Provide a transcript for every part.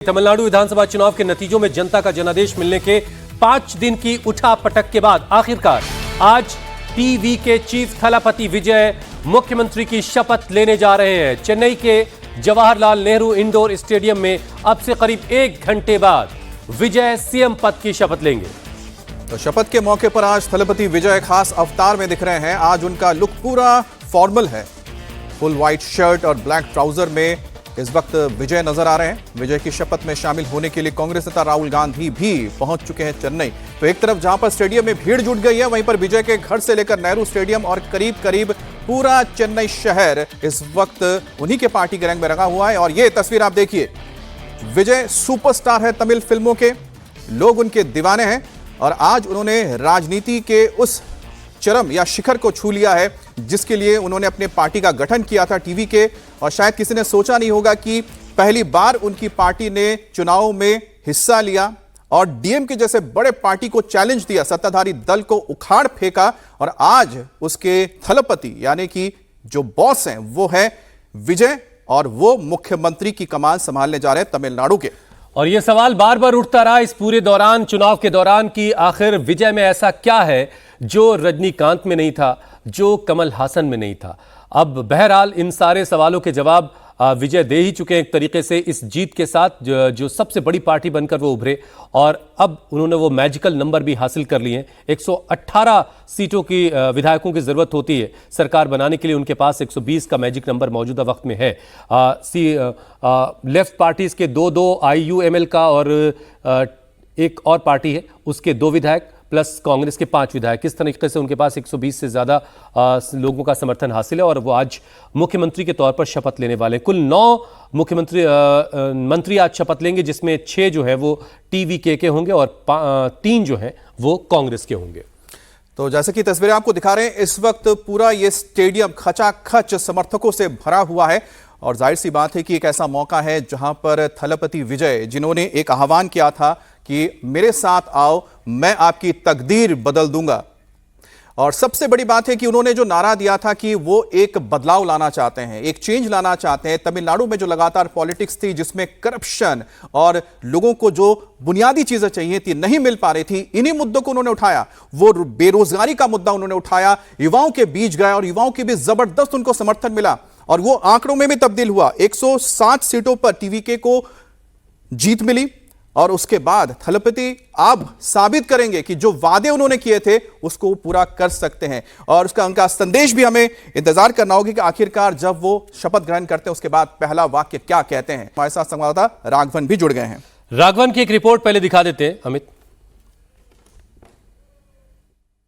तमिलनाडु विधानसभा चुनाव के नतीजों में जनता का जनादेश मिलने के 5 दिन की उठापटक के बाद आखिरकार आज टीवी के चीफ थलापति विजय मुख्यमंत्री की शपथ लेने जा रहे हैं। चेन्नई के जवाहरलाल नेहरू इंडोर स्टेडियम में अब से करीब 1 घंटे बाद विजय सीएम पद की शपथ लेंगे। तो शपथ के मौके पर आज थलपति विजय खास अवतार में दिख रहे हैं। आज उनका लुक पूरा फॉर्मल है, फुल व्हाइट शर्ट और ब्लैक ट्राउजर में इस वक्त विजय नजर आ रहे हैं। विजय की शपथ में शामिल होने के लिए कांग्रेस नेता राहुल गांधी भी पहुंच चुके हैं चेन्नई। तो एक तरफ जहां पर स्टेडियम में भीड़ जुट गई है, वहीं पर विजय के घर से लेकर नेहरू स्टेडियम और करीब करीब पूरा चेन्नई शहर इस वक्त उन्हीं के पार्टी के रंग में रंगा हुआ है। और ये तस्वीर आप देखिए, विजय सुपरस्टार है, तमिल फिल्मों के लोग उनके दीवाने हैं और आज उन्होंने राजनीति के उस चरम या शिखर को छू लिया है जिसके लिए उन्होंने अपने पार्टी का गठन किया था टीवी के। और शायद किसी ने सोचा नहीं होगा कि पहली बार उनकी पार्टी ने चुनाव में हिस्सा लिया और डीएमके जैसे बड़े पार्टी को चैलेंज दिया, सत्ताधारी दल को उखाड़ फेंका और आज उसके थलपति यानी कि जो बॉस हैं वो है विजय और वो मुख्यमंत्री की कमान संभालने जा रहे हैं तमिलनाडु के। और यह सवाल बार बार उठता रहा इस पूरे दौरान, चुनाव के दौरान, कि आखिर विजय में ऐसा क्या है जो रजनीकांत में नहीं था, जो कमल हासन में नहीं था। अब बहरहाल इन सारे सवालों के जवाब विजय दे ही चुके हैं एक तरीके से इस जीत के साथ, जो सबसे बड़ी पार्टी बनकर वो उभरे और अब उन्होंने वो मैजिकल नंबर भी हासिल कर लिए हैं। 118 सीटों की विधायकों की जरूरत होती है सरकार बनाने के लिए, उनके पास 120 का मैजिक नंबर मौजूदा वक्त में है। लेफ्ट पार्टीज के 2-2 IUML का और एक और पार्टी है उसके 2 विधायक प्लस कांग्रेस के 5 विधायक, किस तरीके से उनके पास 120 से ज्यादा लोगों का समर्थन हासिल है और वो आज मुख्यमंत्री के तौर पर शपथ लेने वाले। कुल 9 मंत्री आज शपथ लेंगे, जिसमें 6 जो है वो TVK के होंगे और 3 जो हैं वो कांग्रेस के होंगे। तो जैसे कि तस्वीरें आपको दिखा रहे हैं, इस वक्त पूरा ये स्टेडियम खचाखच समर्थकों से भरा हुआ है और जाहिर सी बात है कि एक ऐसा मौका है जहां पर थलपति विजय, जिन्होंने एक आह्वान किया था कि मेरे साथ आओ, मैं आपकी तकदीर बदल दूंगा। और सबसे बड़ी बात है कि उन्होंने जो नारा दिया था कि वो एक बदलाव लाना चाहते हैं, एक चेंज लाना चाहते हैं। तमिलनाडु में जो लगातार पॉलिटिक्स थी जिसमें करप्शन और लोगों को जो बुनियादी चीजें चाहिए थी नहीं मिल पा रही थी, इन्हीं मुद्दों को उन्होंने उठाया। वो बेरोजगारी का मुद्दा उन्होंने उठाया, युवाओं के बीच गया और युवाओं के बीच जबरदस्त उनको समर्थन मिला और वो आंकड़ों में भी तब्दील हुआ। 160 सीटों पर TVK को जीत मिली और उसके बाद थलपति अब साबित करेंगे कि जो वादे उन्होंने किए थे उसको पूरा कर सकते हैं और उनका संदेश भी हमें इंतजार करना होगा कि आखिरकार जब वो शपथ ग्रहण करते हैं उसके बाद पहला वाक्य क्या कहते हैं। हमारे साथ संवाददाता राघवन भी जुड़ गए हैं। राघवन की एक रिपोर्ट पहले दिखा देते हैं अमित।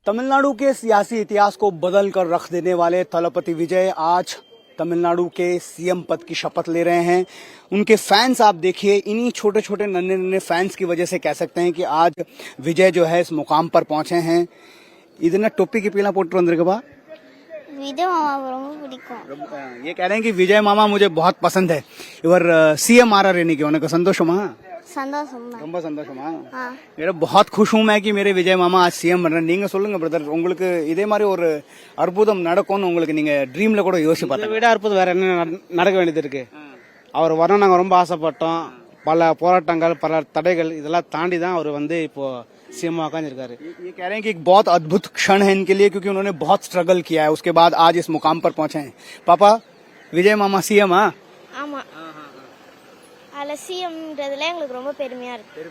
तमिलनाडु के सियासी इतिहास को बदल कर रख देने वाले थलपति विजय आज तमिलनाडु के CM पद की शपथ ले रहे हैं। उनके फैंस आप देखिए, इन्हीं छोटे छोटे नन्हे नन्हे फैंस की वजह से कह सकते हैं कि आज विजय जो है इस मुकाम पर पहुंचे हैं। इधर टोपी की पीला पोटर अंदर के बाद विजय मामा ரொம்ப பிடிக்கும்। ये कह रहे हैं कि विजय मामा मुझे बहुत पसंद है। इवर CM आ रहा रहने के उनका संतोषमा ரொம்ப சந்தோஷமா? मेरा बहुत खुश हूं मैं कि मेरे विजय मामा आज CM बन रहे हैं। நீங்க சொல்லுங்க பிரதர், உங்களுக்கு இதே மாதிரி ஒரு அற்புதம் நடக்கும்னு உங்களுக்கு நீங்க ட்ரீம்ல கூட யோசிச்சு பார்த்தீங்க? இதை விட அற்புதம் வேற என்ன நடக்க வேண்டியது இருக்கு? அவர் வரணும், நாங்க ரொம்ப ஆசைப்பட்டோம்। பல போராட்டங்கள், பல தடைகள் இதெல்லாம் தாண்டி தான் அவர் வந்து இப்போ CM உட்கார்ந்திருக்காரு। ये कह रहे हैं कि एक बहुत अद्भुत क्षण है इनके लिए क्योंकि उन्होंने बहुत स्ट्रगल किया है, उसके बाद आज इस मुकाम पर पहुंचे हैं। पापा विजय मामा CM? ஆமா, அதுல CMன்றதுல எங்களுக்கு ரொம்ப பெருமையா இருக்கு।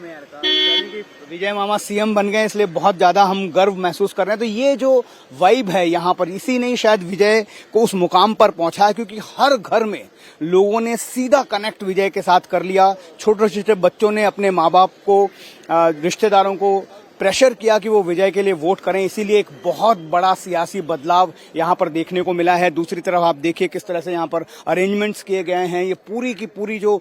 विजय मामा CM बन गए इसलिए बहुत ज्यादा हम गर्व महसूस कर रहे हैं। तो ये जो वाइब है यहाँ पर, इसी ने शायद विजय को उस मुकाम पर पहुंचा है क्योंकि हर घर में लोगों ने सीधा कनेक्ट विजय के साथ कर लिया। छोटे छोटे बच्चों ने अपने माँ बाप को, रिश्तेदारों को प्रेशर किया कि वो विजय के लिए वोट करें, इसीलिए एक बहुत बड़ा सियासी बदलाव यहाँ पर देखने को मिला है। दूसरी तरफ आप देखिए किस तरह से यहाँ पर अरेंजमेंट्स किए गए हैं। ये पूरी की पूरी जो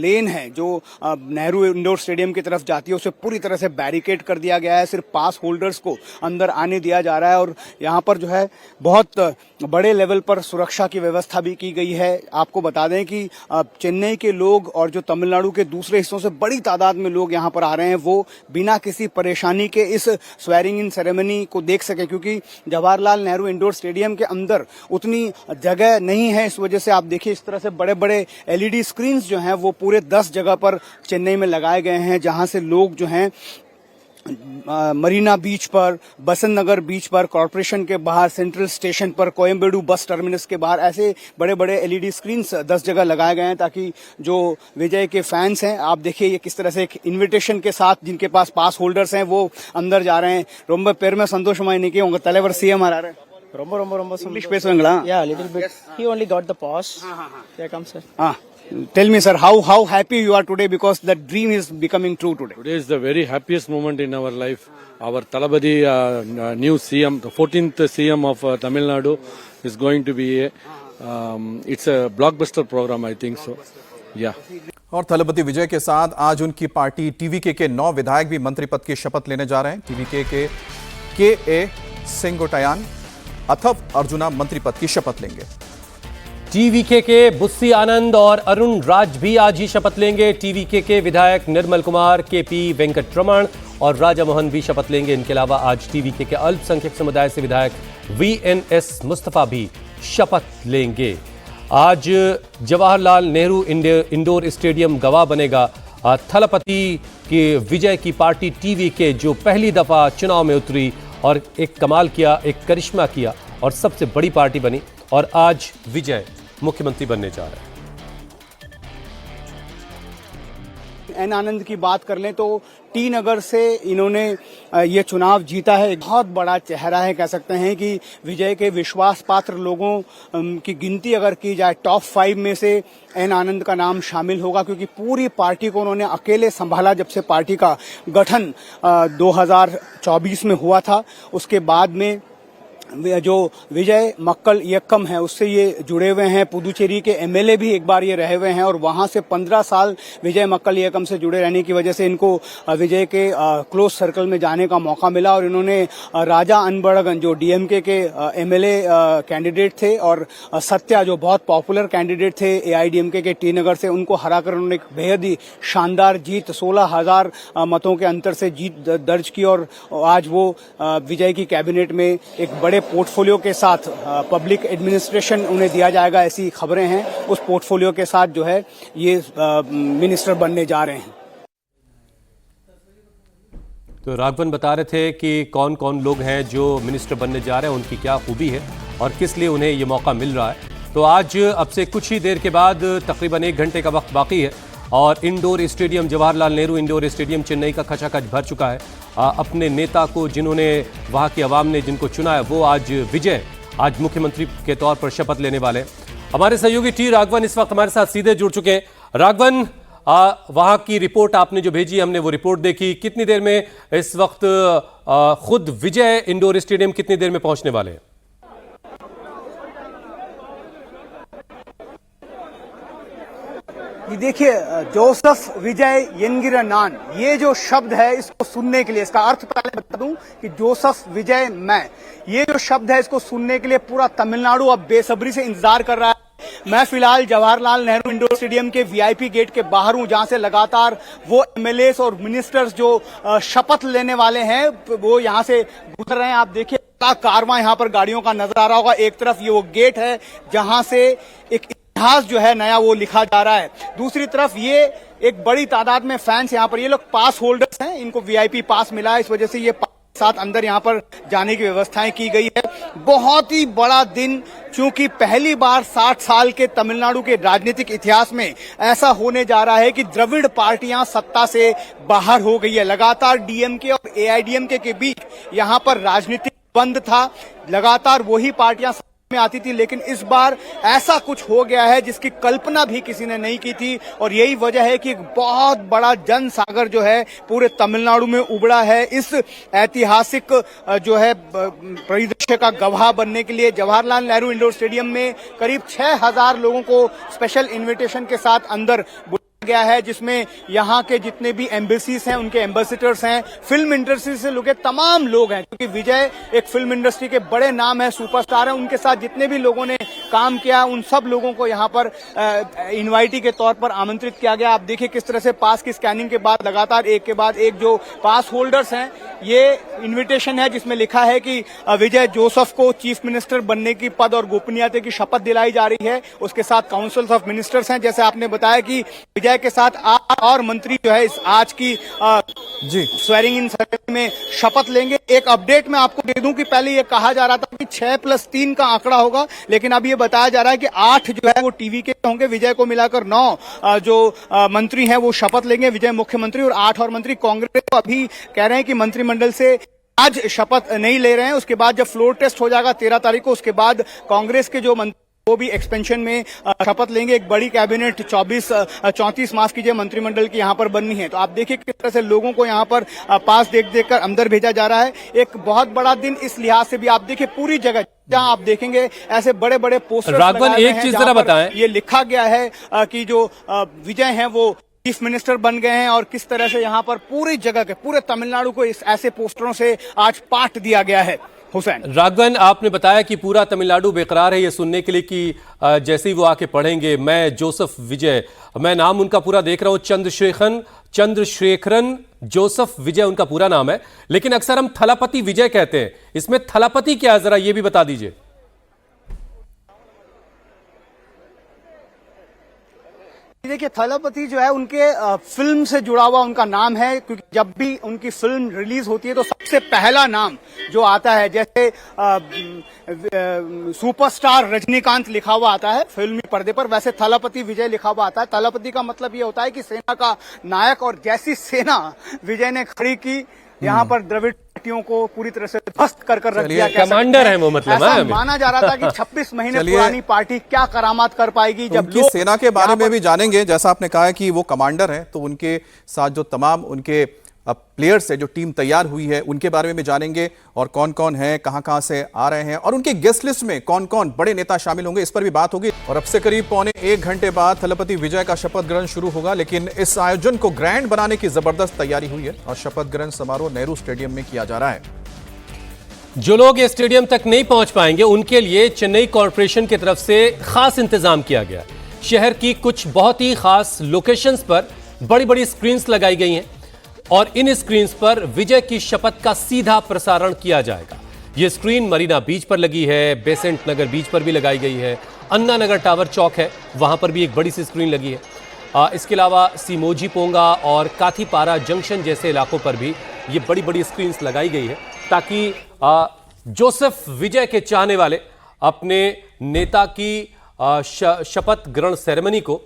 लेन है जो नेहरू इंडोर स्टेडियम की तरफ जाती है उसे पूरी तरह से बैरिकेड कर दिया गया है। सिर्फ पास होल्डर्स को अंदर आने दिया जा रहा है और यहाँ पर जो है बहुत बड़े लेवल पर सुरक्षा की व्यवस्था भी की गई है। आपको बता दें कि चेन्नई के लोग और जो तमिलनाडु के दूसरे हिस्सों से बड़ी तादाद में लोग यहाँ पर आ रहे हैं वो बिना किसी परेशानी के इस स्वेरिंग इन सेरेमनी को देख सके, क्योंकि जवाहरलाल नेहरू इंडोर स्टेडियम के अंदर उतनी जगह नहीं है। इस वजह से आप देखिए इस तरह से बड़े बड़े LED स्क्रीन्स जो हैं वो पूरे 10 जगह पर चेन्नई में लगाए गए हैं, जहां से लोग जो हैं मरीना बीच पर, बसंत नगर बीच पर, कॉर्पोरेशन के बाहर, सेंट्रल स्टेशन पर, कोयम्बेडू बस टर्मिनस के बाहर ऐसे बड़े बड़े LED स्क्रीन्स 10 जगह लगाए गए हैं, ताकि जो विजय के फैंस हैं, आप देखिए ये किस तरह से एक इन्विटेशन के साथ जिनके पास पास होल्डर्स हैं वो अंदर जा रहे हैं। रोम्ब पेर में संतोषमाई नहीं उंग தலைவர் CM ஆறாரு ரொம்ப ரொம்ப ரொம்ப इंग्लिश பேசுவீங்களா? Yeah, a little bit. He only got the pass. Here comes sir. Tell me sir, how happy you are today because that dream is becoming true today. Today is the very happiest moment in our life. Our Talabadi, new CM, the 14th CM of Tamil Nadu is going to be it's a blockbuster program, I think so. Yeah. और थलपति विजय के साथ आज उनकी party TVK के 9 विधायक भी मंत्री पद की शपथ लेने जा रहे हैं। TVK के KA सेंगोटायान, अथव अर्जुना मंत्री पद की शपथ लेंगे। TVK के बुस्सी आनंद और अरुण राज भी आज ही शपथ लेंगे। TVK के विधायक निर्मल कुमार, KP वेंकटरमण और राजा मोहन भी शपथ लेंगे। इनके अलावा आज TVK के अल्पसंख्यक समुदाय से विधायक VNS मुस्तफा भी शपथ लेंगे। आज जवाहरलाल नेहरू इंडोर स्टेडियम गवाह बनेगा थलपति के विजय की पार्टी TVK, जो पहली दफा चुनाव में उतरी और एक कमाल किया, एक करिश्मा किया और सबसे बड़ी पार्टी बनी, और आज विजय मुख्यमंत्री बनने जा रहे हैं। एन आनंद की बात कर लें तो टी नगर से इन्होंने ये चुनाव जीता है। एक बहुत बड़ा चेहरा है, कह सकते हैं कि विजय के विश्वास पात्र लोगों की गिनती अगर की जाए टॉप 5 में से एन आनंद का नाम शामिल होगा, क्योंकि पूरी पार्टी को उन्होंने अकेले संभाला। जब से पार्टी का गठन 2024 में हुआ था, उसके बाद में जो विजय मक्कल यक्कम है उससे ये जुड़े हुए हैं। पुदुचेरी के MLA भी एक बार ये रहे हुए हैं और वहां से 15 साल विजय मक्कल यक्कम से जुड़े रहने की वजह से इनको विजय के क्लोज सर्कल में जाने का मौका मिला। और इन्होंने राजा अनबड़गन जो DMK के MLA कैंडिडेट थे और सत्या जो बहुत पॉपुलर कैंडिडेट थे AIDMK के टी नगर से, उनको हराकर उन्होंने एक बेहद ही शानदार जीत 16,000 मतों के अंतर से जीत दर्ज की। और आज वो विजय की कैबिनेट में एक बड़े पोर्टफोलियो के साथ पब्लिक एडमिनिस्ट्रेशन उन्हें दिया जाएगा, ऐसी खबरें हैं। उस पोर्टफोलियो के साथ जो है ये मिनिस्टर बनने जा रहे हैं। तो राघवन बता रहे थे कि कौन कौन लोग हैं जो मिनिस्टर बनने जा रहे हैं, उनकी क्या खूबी है और किस लिए उन्हें ये मौका मिल रहा है। तो आज अब से कुछ ही देर के बाद तकरीबन 1 घंटे का वक्त बाकी है और indoor stadium, Jawaharlal Nehru indoor stadium Chennai का खचाखच भर चुका है। अपने नेता को, जिन्होंने वहाँ की आवाम ने जिनको चुना है, वो आज विजय आज मुख्यमंत्री के तौर पर शपथ लेने वाले हैं। हमारे सहयोगी टी राघवन इस वक्त हमारे साथ सीधे जुड़ चुके हैं। राघवन, वहाँ की रिपोर्ट आपने जो भेजी, हमने वो रिपोर्ट देखी। कितनी देर में इस वक्त खुद विजय इंडोर स्टेडियम कितनी देर में पहुंचने वाले हैं? देखिए, जोसेफ विजय येंगिरा नान, ये जो शब्द है इसको सुनने के लिए, इसका अर्थ पहले बता दूं कि जोसेफ विजय मैं, ये जो शब्द है इसको सुनने के लिए पूरा तमिलनाडु अब बेसब्री से इंतजार कर रहा है। मैं फिलहाल जवाहरलाल नेहरू इंडोर स्टेडियम के VIP गेट के बाहर हूं, जहां से लगातार वो MLAs और मिनिस्टर्स जो शपथ लेने वाले हैं वो यहां से गुजर रहे हैं। आप देखिए कारवां यहां पर गाड़ियों का नजर आ रहा होगा। एक तरफ ये वो गेट है जहां से एक इतिहास जो है नया वो लिखा जा रहा है, दूसरी तरफ ये एक बड़ी तादाद में फैंस यहाँ पर, ये लोग पास होल्डर्स हैं, इनको VIP पास मिला है, इस वजह से ये साथ अंदर यहाँ पर जाने की व्यवस्थाएं की गई है। बहुत ही बड़ा दिन, क्योंकि पहली बार 60 साल के तमिलनाडु के राजनीतिक इतिहास में ऐसा होने जा रहा है कि द्रविड़ पार्टियां सत्ता से बाहर हो गई है। लगातार DMK और AIDMK के बीच यहाँ पर राजनीतिक बंद था, लगातार वही पार्टियां में आती थी, लेकिन इस बार ऐसा कुछ हो गया है जिसकी कल्पना भी किसी ने नहीं की थी। और यही वजह है कि एक बहुत बड़ा जनसागर जो है पूरे तमिलनाडु में उबड़ा है। इस ऐतिहासिक जो है परिदृश्य का गवाह बनने के लिए जवाहरलाल नेहरू इंडोर स्टेडियम में करीब 6,000 लोगों को स्पेशल इन्विटेशन के साथ अंदर गया है, जिसमें यहाँ के जितने भी एम्बेसीज हैं उनके एम्बेसडर्स हैं, फिल्म इंडस्ट्री से लगे तमाम लोग हैं, क्योंकि विजय एक फिल्म इंडस्ट्री के बड़े नाम है, सुपरस्टार है। उनके साथ जितने भी लोगों ने काम किया उन सब लोगों को यहाँ पर इनवाइटी के तौर पर आमंत्रित किया गया। आप देखिए किस तरह से पास की स्कैनिंग के बाद लगातार एक के बाद एक जो पास होल्डर्स हैं, ये इनविटेशन है जिसमें लिखा है कि विजय जोसेफ को चीफ मिनिस्टर बनने की पद और गोपनीयता की शपथ दिलाई जा रही है। उसके साथ काउंसिल्स ऑफ मिनिस्टर्स हैं। जैसे आपने बताया कि विजय के साथ 8 और मंत्री जो है इस आज की जी स्वेरिंग इन सेरेमनी में शपथ लेंगे। एक अपडेट मैं आपको दे दूं कि पहले ये कहा जा रहा था कि 6+3 का आंकड़ा होगा, लेकिन अब ये बताया जा रहा है कि 8 जो है वो टीवी के होंगे। विजय को मिलाकर 9 जो मंत्री हैं वो शपथ लेंगे, विजय मुख्यमंत्री, और 8 और मंत्री। कांग्रेस को अभी कह रहे हैं कि मंत्रिमंडल से आज शपथ नहीं ले रहे हैं। उसके बाद जब फ्लोर टेस्ट हो जाएगा 13 तारीख को, उसके बाद कांग्रेस के जो मंत्री वो भी एक्सपेंशन में शपथ लेंगे। एक बड़ी कैबिनेट 34 मास कीजिए मंत्रिमंडल की यहाँ पर बननी है। तो आप देखिए किस तरह से लोगों को यहाँ पर पास देख कर अंदर भेजा जा रहा है। एक बहुत बड़ा दिन इस लिहाज से भी आप देखिए पूरी जगह जहां आप देखेंगे ऐसे बड़े बड़े पोस्टर। राघवन, एक चीज जरा बताएं, ये लिखा गया है कि जो विजय हैं वो चीफ मिनिस्टर बन गए हैं, और किस तरह से यहाँ पर पूरी जगह के पूरे तमिलनाडु को इस ऐसे पोस्टरों से आज पाट दिया गया है। हुसैन, राघवन, आपने बताया कि पूरा तमिलनाडु बेकरार है ये सुनने के लिए कि जैसे ही वो आके पढ़ेंगे, मैं जोसेफ विजय, मैं नाम उनका पूरा देख रहा हूं, चंद्रशेखरन जोसेफ विजय उनका पूरा नाम है, लेकिन अक्सर हम थलापति विजय कहते हैं। इसमें थलापति क्या है, जरा ये भी बता दीजिए। देखिए, थलापति जो है उनके फिल्म से जुड़ा हुआ उनका नाम है, क्योंकि जब भी उनकी फिल्म रिलीज होती है तो सबसे पहला नाम जो आता है, जैसे सुपरस्टार रजनीकांत लिखा हुआ आता है फिल्मी पर्दे पर, वैसे थलापति विजय लिखा हुआ आता है। थलापति का मतलब ये होता है कि सेना का नायक, और जैसी सेना विजय ने खड़ी की यहाँ पर द्रविड़ पार्टियों को पूरी तरह से ध्वस्त कर रख दिया। कमांडर है वो, मतलब ऐसा माना जा रहा था कि 26 महीने पुरानी पार्टी क्या करामात कर पाएगी। जब उनकी सेना के बारे में भी जानेंगे, जैसा आपने कहा है कि वो कमांडर हैं, तो उनके साथ जो तमाम उनके प्लेयर्स है, जो टीम तैयार हुई है, उनके बारे में भी जानेंगे, और कौन कौन है, कहां से आ रहे हैं, और उनके गेस्ट लिस्ट में कौन कौन बड़े नेता शामिल होंगे, इस पर भी बात होगी। और अब से करीब 1.25 घंटे बाद थलपति विजय का शपथ ग्रहण शुरू होगा, लेकिन इस आयोजन को ग्रैंड बनाने की जबरदस्त तैयारी हुई है और शपथ ग्रहण समारोह नेहरू स्टेडियम में किया जा रहा है। जो लोग ये स्टेडियम तक नहीं पहुंच पाएंगे उनके लिए चेन्नई कॉर्पोरेशन की तरफ से खास इंतजाम किया गया। शहर की कुछ बहुत ही खास लोकेशंस पर बड़ी बड़ी स्क्रीन्स लगाई गई हैं, और इन स्क्रीन्स पर विजय की शपथ का सीधा प्रसारण किया जाएगा। यह स्क्रीन मरीना बीच पर लगी है, बेसेंट नगर बीच पर भी लगाई गई है, अन्ना नगर टावर चौक है, वहां पर भी एक बड़ी सी स्क्रीन लगी है। इसके अलावा सीमोजी पोंगा और काथीपारा जंक्शन जैसे इलाकों पर भी ये बड़ी बड़ी स्क्रीन्स लगाई गई है, ताकि जोसेफ विजय के चाहने वाले अपने नेता की शपथ ग्रहण सेरेमनी को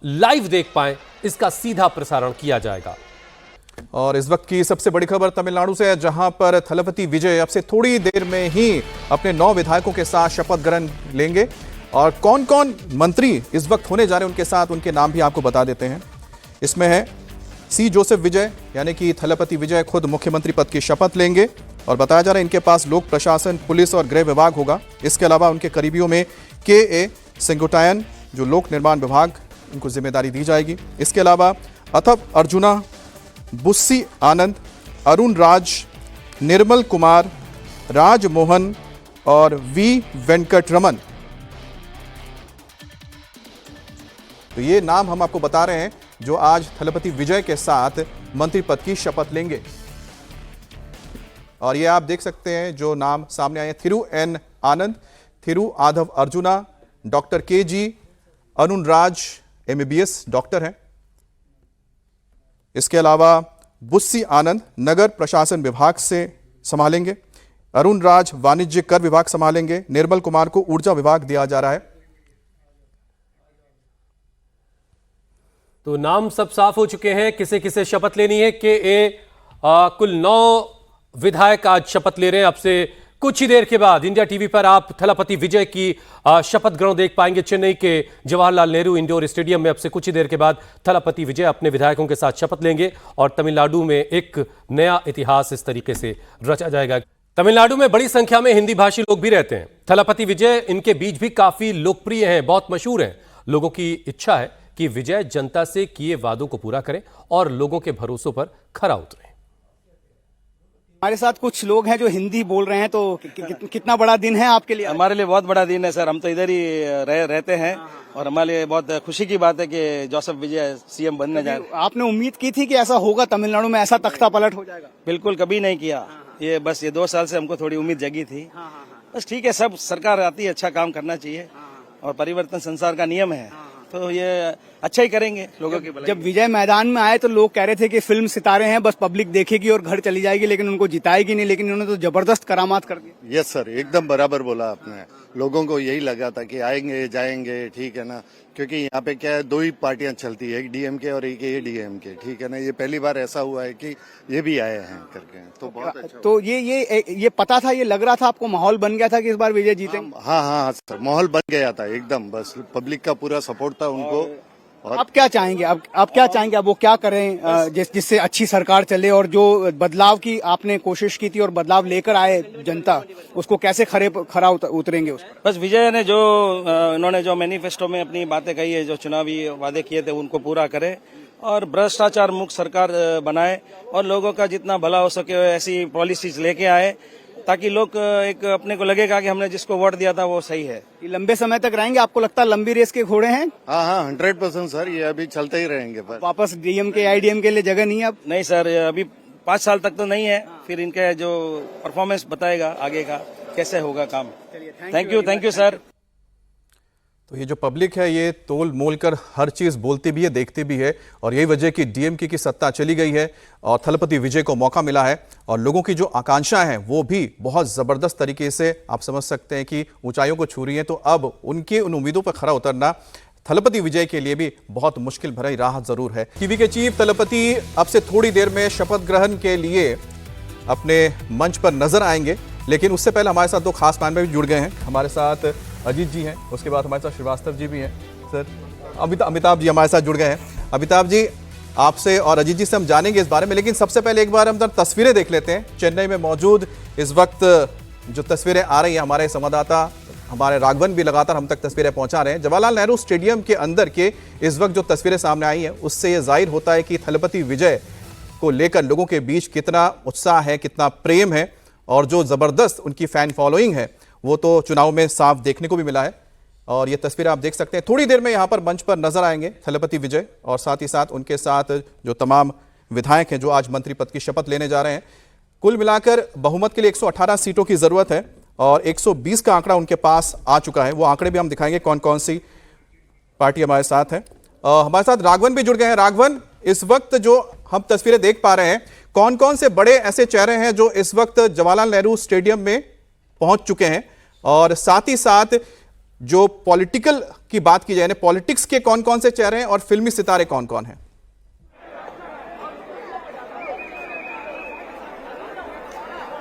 लाइव देख पाएं। इसका सीधा प्रसारण किया जाएगा। और इस वक्त की सबसे बड़ी खबर तमिलनाडु से है, जहां पर थलपति विजय अब से थोड़ी देर में ही अपने 9 विधायकों के साथ शपथ ग्रहण लेंगे। और कौन कौन मंत्री इस वक्त होने जा रहे हैं उनके साथ, उनके नाम भी आपको बता देते हैं। इसमें है सी जोसेफ विजय, यानी कि थलपति विजय खुद मुख्यमंत्री पद की शपथ लेंगे, और बताया जा रहा है इनके पास लोक प्रशासन, पुलिस और गृह विभाग होगा। इसके अलावा उनके करीबियों में के सेंगोटायन, जो लोक निर्माण विभाग, उनको जिम्मेदारी दी जाएगी। इसके अलावा अथप अर्जुना, बुस्सी आनंद, अरुण राज, निर्मल कुमार, राजमोहन और वी वेंकटरमन। तो ये नाम हम आपको बता रहे हैं जो आज थलपति विजय के साथ मंत्री पद की शपथ लेंगे। और ये आप देख सकते हैं जो नाम सामने आए हैं, थिरु एन आनंद, थिरु आधव अर्जुना, डॉक्टर के जी अरुण राज MBBS डॉक्टर हैं। इसके अलावा बुस्सी आनंद नगर प्रशासन विभाग से संभालेंगे, अरुण राज वाणिज्य कर विभाग संभालेंगे, निर्मल कुमार को ऊर्जा विभाग दिया जा रहा है। तो नाम सब साफ हो चुके हैं, किसे किसे शपथ लेनी है। कुल 9 विधायक आज शपथ ले रहे हैं। अब से कुछ ही देर के बाद इंडिया टीवी पर आप थलपति विजय की शपथ ग्रहण देख पाएंगे। चेन्नई के जवाहरलाल नेहरू इंडोर स्टेडियम में अब से कुछ ही देर के बाद थलपति विजय अपने विधायकों के साथ शपथ लेंगे, और तमिलनाडु में एक नया इतिहास इस तरीके से रचा जाएगा। तमिलनाडु में बड़ी संख्या में हिंदी भाषी लोग भी रहते हैं। थलपति विजय इनके बीच भी काफी लोकप्रिय हैं, बहुत मशहूर हैं। लोगों की इच्छा है कि विजय जनता से किए वादों को पूरा करें और लोगों के भरोसों पर खरा उतरें। हमारे साथ कुछ लोग हैं जो हिंदी बोल रहे हैं, तो कितना बड़ा दिन है आपके लिए? हमारे लिए बहुत बड़ा दिन है सर, हम तो इधर ही रहते हैं और हमारे लिए बहुत खुशी की बात है कि जोसेफ विजय सीएम बनने जा रहे हैं। आपने उम्मीद की थी कि ऐसा होगा, तमिलनाडु में ऐसा तख्ता पलट हो जाएगा? बिल्कुल कभी नहीं किया, ये बस ये 2 साल से हमको थोड़ी उम्मीद जगी थी। बस ठीक है, सब सरकार आती है, अच्छा काम करना चाहिए और परिवर्तन संसार का नियम है, तो ये अच्छा ही करेंगे लोगों की भलाई। जब विजय मैदान में आए तो लोग कह रहे थे कि फिल्म सितारे हैं, बस पब्लिक देखेगी और घर चली जाएगी, लेकिन उनको जिताएगी नहीं, लेकिन उन्होंने तो जबरदस्त करामात कर दी। यस सर, एकदम बराबर बोला आपने। लोगों को यही लगा था कि आएंगे जाएंगे, ठीक है ना, क्योंकि यहाँ पे क्या है, 2 ही पार्टियां चलती है, एक डीएमके और एक एडीएमके, ठीक है ना। ये पहली बार ऐसा हुआ है कि ये भी आए हैं करके, तो बहुत अच्छा। तो ये पता था, ये लग रहा था आपको, माहौल बन गया था कि इस बार विजय जीतेंगे? हाँ सर, माहौल बन गया था एकदम, बस पब्लिक का पूरा सपोर्ट था उनको। और आप क्या चाहेंगे? आप क्या चाहेंगे? अब वो क्या करें जिससे अच्छी सरकार चले, और जो बदलाव की आपने कोशिश की थी और बदलाव लेकर आए जनता, उसको कैसे खरा उतरेंगे उस पर? बस विजय ने जो इन्होंने जो मैनिफेस्टो में अपनी बातें कही है, जो चुनावी वादे किए थे, उनको पूरा करे और भ्रष्टाचार मुक्त सरकार बनाए और लोगों का जितना भला हो सके ऐसी पॉलिसीज लेके आए, ताकि लोग एक अपने को लगेगा कि हमने जिसको वोट दिया था वो सही है। ये लंबे समय तक रहेंगे? आपको लगता है लंबी रेस के घोड़े हैं? हाँ 100% सर, ये अभी चलते ही रहेंगे। पर वापस डीएमके आईडीएम के लिए जगह नहीं है अब? नहीं सर, अभी 5 साल तक तो नहीं है, फिर इनका जो परफॉर्मेंस बताएगा आगे का कैसे होगा काम। Thank you sir. तो ये जो पब्लिक है, ये तोल मोल कर हर चीज बोलती भी है, देखती भी है, और यही वजह कि डीएमके की सत्ता चली गई है और थलपति विजय को मौका मिला है, और लोगों की जो आकांक्षा है वो भी बहुत जबरदस्त तरीके से आप समझ सकते हैं कि ऊंचाइयों को छू रही है। तो अब उनकी उन उम्मीदों पर खरा उतरना थलपति विजय के लिए भी बहुत मुश्किल भरी राह जरूर है। टीवी के चीफ थलपति अब से थोड़ी देर में शपथ ग्रहण के लिए अपने मंच पर नजर आएंगे, लेकिन उससे पहले हमारे साथ 2 खास मेहमान भी जुड़ गए हैं। हमारे साथ अजीत जी हैं, उसके बाद हमारे साथ श्रीवास्तव जी भी हैं। सर, अमिताभ जी हमारे साथ जुड़ गए हैं। अमिताभ जी, आपसे और अजीत जी से हम जानेंगे इस बारे में, लेकिन सबसे पहले एक बार हम तस्वीरें देख लेते हैं। चेन्नई में मौजूद इस वक्त जो तस्वीरें आ रही हैं, हमारे संवाददाता हमारे राघवन भी लगातार हम तक तस्वीरें पहुंचा रहे हैं। जवाहरलाल नेहरू स्टेडियम के अंदर के इस वक्त जो तस्वीरें सामने आई हैं, उससे यह जाहिर होता है कि थलपति विजय को लेकर लोगों के बीच कितना उत्साह है, कितना प्रेम है, और जो जबरदस्त उनकी फैन फॉलोइंग है वो तो चुनाव में साफ देखने को भी मिला है। और ये तस्वीरें आप देख सकते हैं। थोड़ी देर में यहाँ पर मंच पर नजर आएंगे थलपति विजय, और साथ ही साथ उनके साथ जो तमाम विधायक हैं जो आज मंत्री पद की शपथ लेने जा रहे हैं। कुल मिलाकर बहुमत के लिए 118 सीटों की जरूरत है और 120 का आंकड़ा उनके पास आ चुका है। वो आंकड़े भी हम दिखाएंगे कौन कौन सी पार्टी हमारे साथ है। हमारे साथ राघवन भी जुड़ गए हैं। राघवन, इस वक्त जो हम तस्वीरें देख पा रहे हैं, कौन कौन से बड़े ऐसे चेहरे हैं जो इस वक्त जवाहरलाल नेहरू स्टेडियम में पहुंच चुके हैं, और साथ ही साथ जो पॉलिटिकल की बात की जाए, पॉलिटिक्स के कौन कौन से चेहरे हैं और फिल्मी सितारे कौन कौन हैं?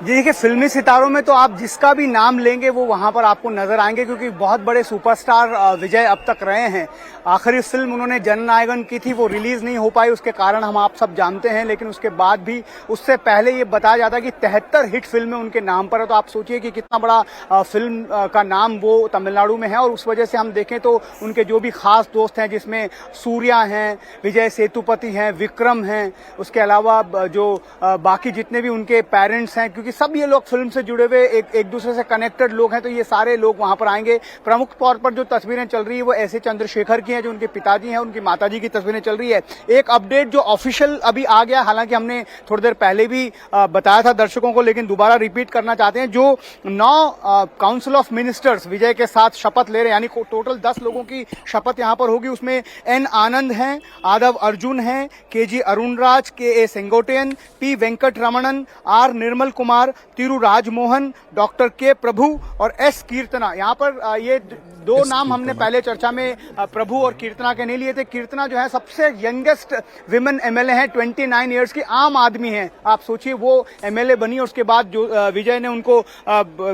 जी देखिए, फिल्मी सितारों में तो आप जिसका भी नाम लेंगे वो वहां पर आपको नजर आएंगे, क्योंकि बहुत बड़े सुपरस्टार विजय अब तक रहे हैं। आखिरी फिल्म उन्होंने जननायकन की थी, वो रिलीज नहीं हो पाई, उसके कारण हम आप सब जानते हैं, लेकिन उसके बाद भी उससे पहले ये बताया जाता है कि 73 हिट फिल्में उनके नाम पर है। तो आप सोचिए कि कितना बड़ा फिल्म का नाम वो तमिलनाडु में है। और उस वजह से हम देखें तो उनके जो भी खास दोस्त हैं, जिसमें सूर्या हैं, विजय सेतुपति हैं, विक्रम हैं, उसके अलावा जो बाकी जितने भी उनके पेरेंट्स हैं, क्योंकि सब ये लोग फिल्म से जुड़े हुए एक दूसरे से कनेक्टेड लोग हैं, तो ये सारे लोग वहां पर आएंगे। प्रमुख तौर पर जो तस्वीरें चल रही है वो ऐसे चंद्रशेखर की हैं, जो उनके पिताजी हैं, उनकी माताजी की तस्वीरें चल रही है। एक अपडेट जो ऑफिशियल अभी आ गया, हालांकि हमने थोड़ी देर पहले भी बताया था दर्शकों को, लेकिन दोबारा रिपीट करना चाहते हैं। जो 9 काउंसिल ऑफ मिनिस्टर्स विजय के साथ शपथ ले रहे, यानी टोटल 10 लोगों की शपथ यहां पर होगी। उसमें एन आनंद हैं, आदव अर्जुन हैं, K G Arunraj, K Sengottaiyan, P Venkat Ramanan, R Nirmal Kumar, Thiru Rajmohan, doctor K Prabhu और एस कीर्तना। यहाँ पर ये 2 नाम हमने पहले चर्चा में प्रभु और कीर्तना के नहीं लिए थे। कीर्तना जो है सबसे यंगेस्ट विमेन एमएलए हैं, 29 इयर्स की आम आदमी हैं। आप सोचिए वो एमएलए बनी और उसके बाद जो विजय ने उनको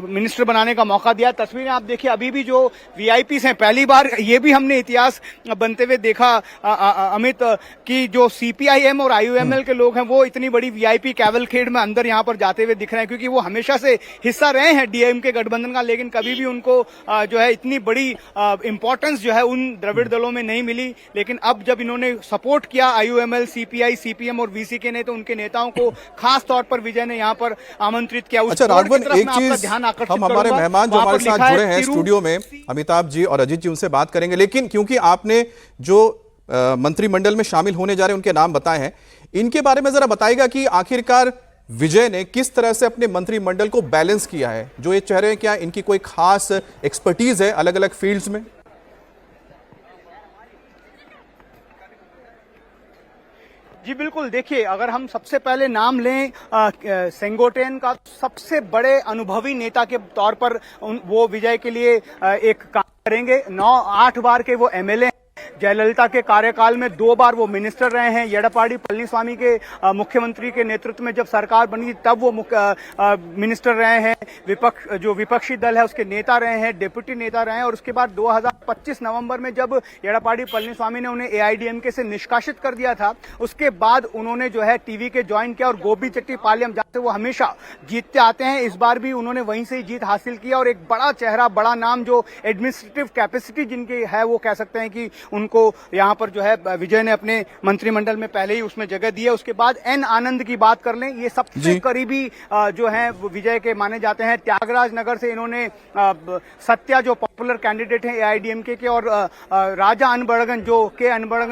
मिनिस्टर बनाने का मौका दिया। तस्वीरें आप देखिए, अभी भी जो वीआईपीस हैं, पहली बार ये भी हमने इतिहास बनते हुए देखा अमित, कि जो सीपीआईएम और आईयूएमएल के लोग हैं वो इतनी बड़ी वीआईपी कैवलखेड में अंदर यहाँ पर जाते हुए दिख रहे हैं, क्योंकि वो हमेशा से हिस्सा रहे हैं डीएमके गठबंधन का, लेकिन कभी भी उनको जो है इतनी बड़ी इंपॉर्टेंस जो है उन द्रविड़ दलों में नहीं मिली। लेकिन अब जब इन्होंने सपोर्ट किया आईयूएमएल, सीपीआई, सीपीएम और वीसीके ने, तो उनके नेताओं को खास तौर पर विजय ने यहाँ पर आमंत्रित किया। अच्छा राघवन, एक चीज हम हमारे मेहमान जो हमारे साथ जुड़े हैं स्टूडियो में, अमिताभ जी और अजीत जी, उनसे बात करेंगे, लेकिन क्योंकि आपने जो मंत्रिमंडल में शामिल होने जा रहे हैं उनके नाम बताए हैं, इनके बारे में जरा बताइएगा कि आखिरकार विजय ने किस तरह से अपने मंत्रिमंडल को बैलेंस किया है। जो ये चेहरे हैं, क्या इनकी कोई खास एक्सपर्टीज है अलग अलग फील्ड्स में? जी बिल्कुल, देखिए अगर हम सबसे पहले नाम लें सेंगोटेन का, सबसे बड़े अनुभवी नेता के तौर पर वो विजय के लिए एक काम करेंगे। 9-8 बार के वो एमएलए, जयललिता के कार्यकाल में 2 बार वो मिनिस्टर रहे हैं। येडप्पाडी पळनिस्वामी के मुख्यमंत्री के नेतृत्व में जब सरकार बनी तब वो मिनिस्टर रहे हैं। जो विपक्षी दल है उसके नेता रहे हैं, डिप्टी नेता रहे हैं। और उसके बाद 2025 नवंबर में जब येडप्पाडी पळनिस्वामी ने उन्हें एआईडीएमके से निष्कासित कर दिया था, उसके बाद उन्होंने जो है टीवी के ज्वाइन किया और गोबीचट्टीपालयम, जहां से वो हमेशा जीतते आते हैं, इस बार भी उन्होंने वहीं से ही जीत हासिल की। और एक बड़ा चेहरा, बड़ा नाम, जो एडमिनिस्ट्रेटिव कैपेसिटी जिनकी है, वो कह सकते हैं कि उनको यहां पर जो है विजय ने अपने मंत्रिमंडल में पहले ही उसमें जगह दी है। उसके बाद एन आनंद की बात कर लें, ये सबसे करीबी जो है विजय के माने जाते हैं। त्यागराज नगर से इन्होंने सत्या, जो पॉपुलर कैंडिडेट हैं एआईडीएमके के, और राजा अनबड़गन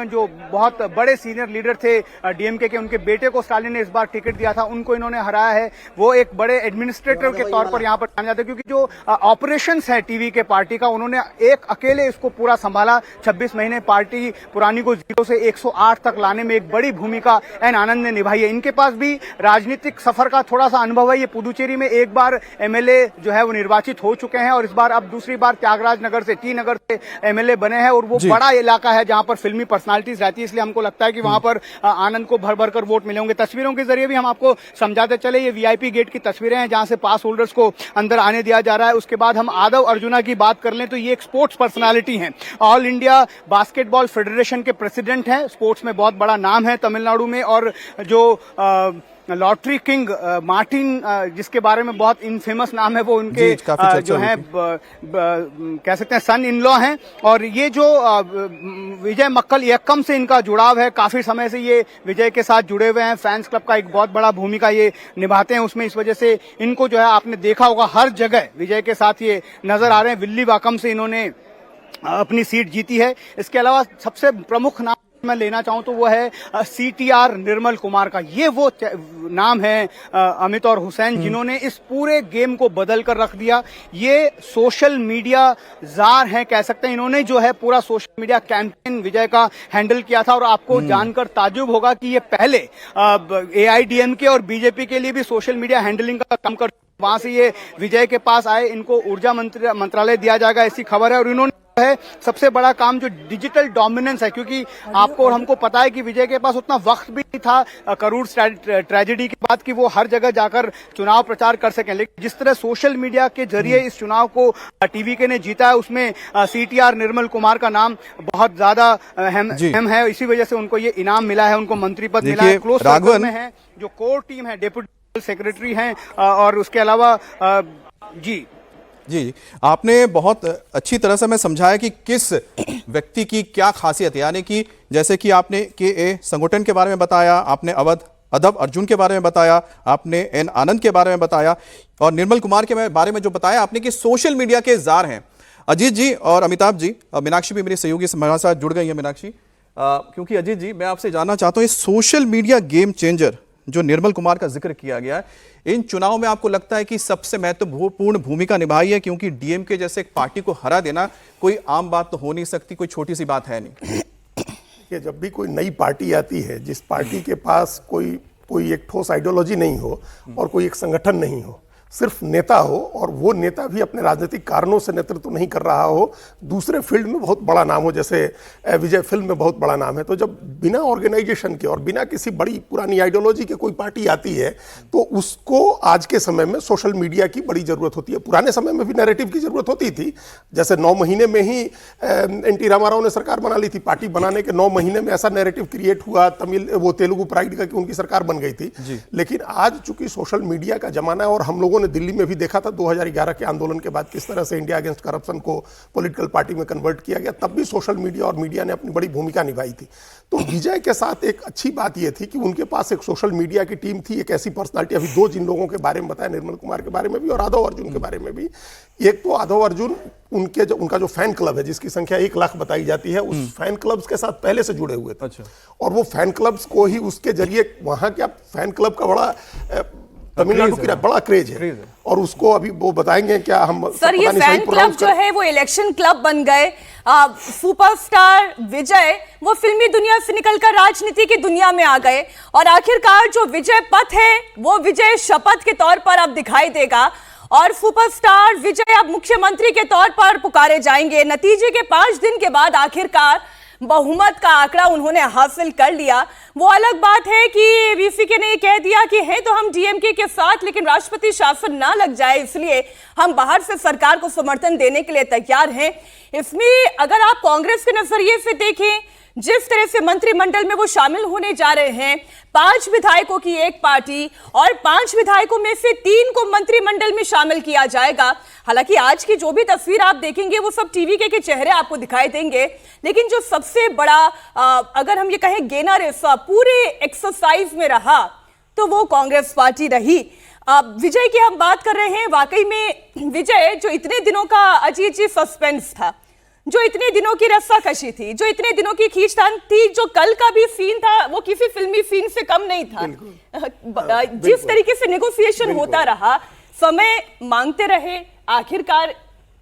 जो बहुत बड़े सीनियर लीडर थे डीएमके के, उनके बेटे को स्टालिन ने इस बार टिकट दिया था, उनको इन्होंने हराया है। वो एक बड़े एडमिनिस्ट्रेटर के तौर पर यहाँ पर जाने जाते हैं, क्योंकि जो ऑपरेशंस है टीवी के पार्टी का, उन्होंने एक अकेले इसको पूरा संभाला। 26 महीने पार्टी पुरानी को 0 से 108 तक लाने में एक बड़ी भूमिका एन आनंद ने निभाई है। इनके पास भी राजनीतिक सफर का थोड़ा सा अनुभव है। ये पुदुचेरी में एक बार एमएलए जो है वो निर्वाचित हो चुके हैं, और इस बार अब दूसरी बार त्यागराज नगर से, टी नगर से एमएलए बने हैं। और वो बड़ा इलाका है जहां पर फिल्मी पर्सनालिटीज रहती है, इसलिए हमको लगता है कि वहां पर आनंद को भर भर कर वोट मिले होंगे। तस्वीरों के जरिए भी हम आपको समझाते चले, ये वीआईपी गेट की तस्वीरें हैं जहां से पास होल्डर्स को अंदर आने दिया जा रहा है। उसके बाद हम आदव अर्जुना की बात कर लें तो ये एक स्पोर्ट्स पर्सनालिटी हैं, ऑल इंडिया बास्केटबॉल फेडरेशन के प्रेसिडेंट हैं, स्पोर्ट्स में बहुत बड़ा नाम है तमिलनाडु में। और जो लॉटरी किंग मार्टिन, जिसके बारे में बहुत इनफेमस नाम है, वो उनके जो है कह सकते हैं सन इन लॉ हैं। और ये जो विजय मक्कल यक्कम से इनका जुड़ाव है, काफी समय से ये विजय के साथ जुड़े हुए हैं। फैंस क्लब का एक बहुत बड़ा भूमिका ये निभाते हैं उसमें, इस वजह से इनको जो है आपने देखा होगा हर जगह विजय के साथ ये नजर आ रहे हैं। विल्लीवाकम से इन्होंने अपनी सीट जीती है। इसके अलावा सबसे प्रमुख नाम मैं लेना चाहूं तो वो है सीटीआर निर्मल कुमार का। ये वो नाम है अमित और हुसैन, जिन्होंने इस पूरे गेम को बदल कर रख दिया। ये सोशल मीडिया जार हैं कह सकते हैं। इन्होंने जो है पूरा सोशल मीडिया कैंपेन विजय का हैंडल किया था। और आपको जानकर ताज्जुब होगा कि ये पहले एआईडीएमके और बीजेपी के लिए भी सोशल मीडिया हैंडलिंग का काम कर, वहां से ये विजय के पास आए। इनको ऊर्जा मंत्रालय दिया जाएगा ऐसी खबर है। और इन्होंने है सबसे बड़ा काम जो डिजिटल डोमिनेंस है, क्योंकि आपको और हमको पता है कि विजय के पास उतना वक्त भी नहीं था करूर ट्रेजेडी के बाद कि वो हर जगह जाकर चुनाव प्रचार कर सकें। लेकिन जिस तरह सोशल मीडिया के जरिए इस चुनाव को टीवीके ने जीता है, उसमें सीटीआर निर्मल कुमार का नाम बहुत ज्यादा अहम है। इसी वजह से उनको ये इनाम मिला है, उनको मंत्री पद मिला है। क्लोज सर्कल में है, जो कोर टीम है, डेप्यूटी सेक्रेटरी हैं, और उसके अलावा जी आपने बहुत अच्छी तरह से हमें समझाया कि किस व्यक्ति की क्या खासियत है। यानी कि जैसे कि आपने के संगठन के बारे में बताया, आपने अदब अर्जुन के बारे में बताया, आपने एन आनंद के बारे में बताया, और निर्मल कुमार के बारे में जो बताया आपने कि सोशल मीडिया के जार हैं। अजीत जी और अमिताभ जी, मीनाक्षी भी मेरी सहयोगी हमारे साथ जुड़ गई है। मीनाक्षी, क्योंकि अजीत जी मैं आपसे जानना चाहता हूँ, सोशल मीडिया गेम चेंजर जो निर्मल कुमार का जिक्र किया गया है, इन चुनाव में आपको लगता है कि सबसे महत्वपूर्ण भूमिका निभाई है? क्योंकि डीएमके जैसे एक पार्टी को हरा देना कोई आम बात तो हो नहीं सकती, कोई छोटी सी बात है नहीं। कि जब भी कोई नई पार्टी आती है, जिस पार्टी के पास कोई एक ठोस आइडियोलॉजी नहीं हो और कोई एक संगठन नहीं हो, सिर्फ नेता हो और वो नेता भी अपने राजनीतिक कारणों से नेतृत्व नहीं कर रहा हो, दूसरे फील्ड में बहुत बड़ा नाम हो, जैसे विजय फिल्म में बहुत बड़ा नाम है, तो जब बिना ऑर्गेनाइजेशन के और बिना किसी बड़ी पुरानी आइडियोलॉजी के कोई पार्टी आती है तो उसको आज के समय में सोशल मीडिया की बड़ी जरूरत होती है। पुराने समय में भी नैरेटिव की जरूरत होती थी, जैसे 9 महीने में ही एनटी रामाराव ने सरकार बना ली थी। पार्टी बनाने के 9 महीने में ऐसा नैरेटिव क्रिएट हुआ तेलुगु प्राइड का कि उनकी सरकार बन गई थी। लेकिन आज चूंकि सोशल मीडिया का जमाना है और हम लोगों ने दिल्ली में भी देखा था 2011 के आंदोलन के बाद किस तरह से इंडिया अगेंस्ट करप्शन को पॉलिटिकल पार्टी में कन्वर्ट किया गया, तब भी सोशल मीडिया और मीडिया ने अपनी बड़ी भूमिका निभाई थी। तो विजय के साथ एक अच्छी बात यह थी कि उनके पास एक सोशल मीडिया की टीम थी, एक ऐसी पर्सनालिटी, अभी 2 जिन लोगों के बारे में बताया, निर्मल कुमार के बारे में भी और आदव अर्जुन के बारे में भी। एक तो आदव अर्जुन उनका जो फैन क्लब है जिसकी संख्या 1 लाख बताई जाती है, उस फैन क्लब्स के साथ पहले से जुड़े हुए थे। और वो फैन क्लब्स को ही उसके जरिए वहां के फैन क्लब का बड़ा तमिलनाडु की बड़ा क्रेज है और उसको अभी वो बताएंगे क्या हम सर। ये फैन क्लब जो है वो इलेक्शन क्लब बन गए। सुपरस्टार विजय वो फिल्मी दुनिया से निकलकर राजनीति की दुनिया में आ गए और आखिरकार जो विजय पथ है वो विजय शपथ के तौर पर अब दिखाई देगा और सुपरस्टार विजय अब मुख्यमंत्री के तौर पर पुकारे जाएंगे। नतीजे के 5 दिन के बाद आखिरकार बहुमत का आंकड़ा उन्होंने हासिल कर लिया। वो अलग बात है कि वीसीके ने कह दिया कि है तो हम डीएमके के साथ, लेकिन राष्ट्रपति शासन ना लग जाए इसलिए हम बाहर से सरकार को समर्थन देने के लिए तैयार हैं। इसमें अगर आप कांग्रेस के नजरिए से देखें, जिस तरह से मंत्रिमंडल में वो शामिल होने जा रहे हैं, 5 विधायकों की एक पार्टी और 5 विधायकों में से 3 को मंत्रिमंडल में शामिल किया जाएगा। हालांकि आज की जो भी तस्वीर आप देखेंगे वो सब टीवी के चेहरे आपको दिखाई देंगे, लेकिन जो सबसे बड़ा अगर हम ये कहें गेनर इस पूरे एक्सरसाइज में रहा तो वो कांग्रेस पार्टी रही। विजय की हम बात कर रहे हैं, वाकई में विजय जो इतने दिनों का अजीब सस्पेंस था, जो इतने दिनों की रस्साकशी थी, जो इतने दिनों की खींचतान थी, जो कल का भी सीन था वो किसी फिल्मी सीन से कम नहीं था। जिस तरीके से नेगोशिएशन होता रहा, समय मांगते रहे, आखिरकार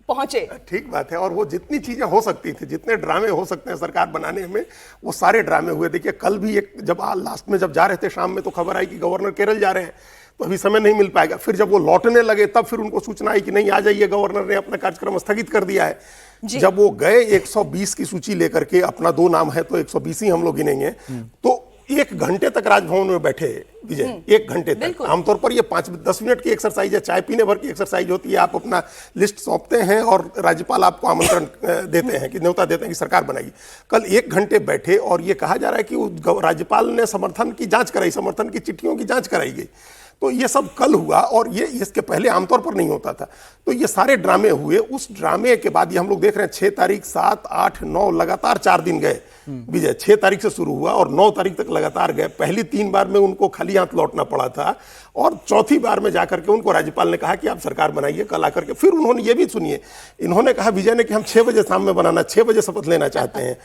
पहुंचे। ठीक बात है। और वो जितनी चीजें हो सकती थी, जितने ड्रामे हो सकते हैं सरकार बनाने में, वो सारे ड्रामे हुए। देखिए कल भी एक जब लास्ट में जब जा रहे थे शाम में तो खबर आई कि गवर्नर केरल जा रहे हैं, तो अभी समय नहीं मिल पाएगा। फिर जब वो लौटने लगे तब फिर उनको सूचना आई कि नहीं आ जाइए, गवर्नर ने अपना कार्यक्रम स्थगित कर दिया है। जब वो गए 120 की सूची लेकर के, अपना 2 नाम है तो 120 ही हम लोग गिनेंगे, तो 1 घंटे तक राजभवन में बैठे विजय, 1 घंटे तक। आमतौर पर ये 5-10 मिनट की एक्सरसाइज है, चाय पीने भर की एक्सरसाइज होती है। आप अपना लिस्ट सौंपते हैं और राज्यपाल आपको आमंत्रण देते हैं कि न्योता देते हैं कि सरकार बनाएगी। कल 1 घंटे बैठे और ये कहा जा रहा है कि राज्यपाल ने समर्थन की जांच कराई, समर्थन की चिट्ठियों की जांच कराई गई। तो ये सब कल हुआ और ये इसके पहले आमतौर पर नहीं होता था। तो ये सारे ड्रामे हुए। उस ड्रामे के बाद ये हम लोग देख रहे हैं 6 तारीख, 7, 8, 9 लगातार 4 दिन गए विजय। 6 तारीख से शुरू हुआ और 9 तारीख तक लगातार गए। पहली 3 बार में उनको खाली हाथ लौटना पड़ा था और चौथी बार में जाकर के उनको राज्यपाल ने कहा कि आप सरकार बनाइए कल आकर के। फिर उन्होंने ये भी सुनिए, इन्होंने कहा विजय ने कि हम 6 बजे शाम में बनाना, 6 बजे शपथ लेना चाहते हैं,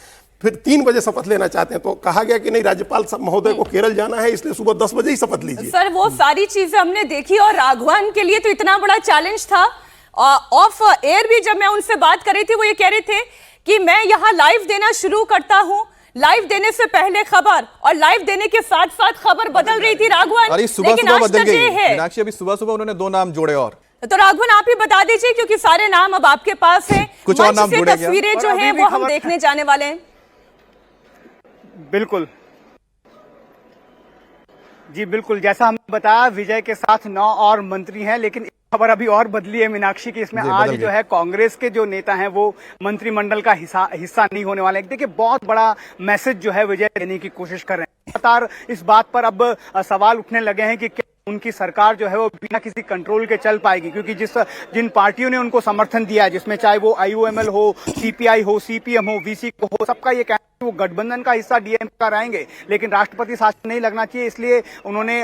फिर 3 बजे शपथ लेना चाहते हैं। तो कहा गया कि नहीं, राज्यपाल महोदय को केरल जाना है इसलिए सुबह 10 बजे ही शपथ लीजिए। सर वो सारी चीजें हमने देखी और राघवन के लिए तो इतना बड़ा चैलेंज था। ऑफ एयर भी जब मैं उनसे बात कर रही थी वो ये कह रहे थे कि मैं यहाँ लाइव देना शुरू करता हूँ, लाइव देने से पहले खबर और लाइव देने के साथ साथ खबर बदल रही थी राघवन। लेकिन आज बदल गई मीनाक्षी, अभी सुबह उन्होंने 2 नाम जोड़े। और तो राघवन आप ही बता दीजिए क्योंकि सारे नाम अब आपके पास हैं, कुछ और नाम जुड़े, तस्वीरें जो हैं वो हम देखने जाने वाले हैं। बिल्कुल जी, बिल्कुल जैसा हमने बताया विजय के साथ 9 और मंत्री हैं, लेकिन खबर अभी और बदली है मीनाक्षी की। इसमें आज जो है कांग्रेस के जो नेता हैं वो मंत्रिमंडल का हिस्सा नहीं होने वाले हैं। देखिए बहुत बड़ा मैसेज जो है विजय देने की कोशिश कर रहे हैं। लगातार इस बात पर अब सवाल उठने लगे हैं कि उनकी सरकार जो है वो बिना किसी कंट्रोल के चल पाएगी, क्योंकि जिन पार्टियों ने उनको समर्थन दिया, जिसमें चाहे वो IUML हो, CPI हो, CPM हो, VC हो, सबका ये कहना है वो गठबंधन का हिस्सा DMK का रहेंगे, लेकिन राष्ट्रपति शासन नहीं लगना चाहिए। इसलिए उन्होंने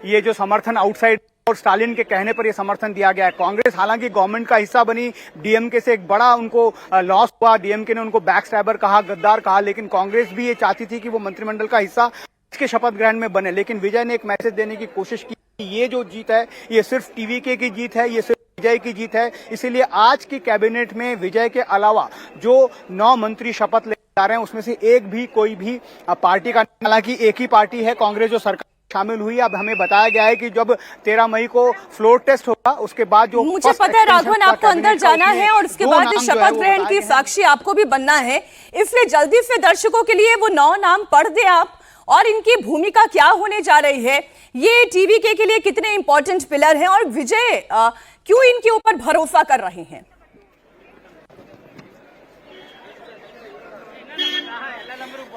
ये जो समर्थन आउटसाइड और स्टालिन के कहने पर यह समर्थन दिया गया है। कांग्रेस हालांकि गवर्नमेंट का हिस्सा बनी, डीएमके से एक बड़ा उनको लॉस हुआ, डीएमके ने उनको बैक स्टैबर कहा, गद्दार कहा, लेकिन कांग्रेस भी ये चाहती थी कि वो मंत्रिमंडल का हिस्सा के शपथ ग्रहण में बने। लेकिन विजय ने एक मैसेज देने की कोशिश की, ये जो जीत है ये सिर्फ टीवीके की जीत है, ये सिर्फ विजय की जीत है। इसीलिए आज की कैबिनेट में विजय के अलावा जो 9 मंत्री शपथ ले जा रहे हैं उसमें से एक भी कोई भी पार्टी का, हालांकि एक ही पार्टी है कांग्रेस जो सरकार शामिल हुई। अब हमें बताया गया है कि जब 13 मई को फ्लोर टेस्ट होगा उसके बाद जो मुझे पता है राघवन आपको अंदर जाना है और उसके बाद शपथ ग्रहण की साक्षी आपको भी बनना है, इसलिए जल्दी से दर्शकों के लिए वो 9 नाम पढ़ दे आप और इनकी भूमिका क्या होने जा रही है, ये टीवीके के लिए कितने इंपॉर्टेंट पिलर हैं और विजय क्यों इनके ऊपर भरोसा कर रहे हैं।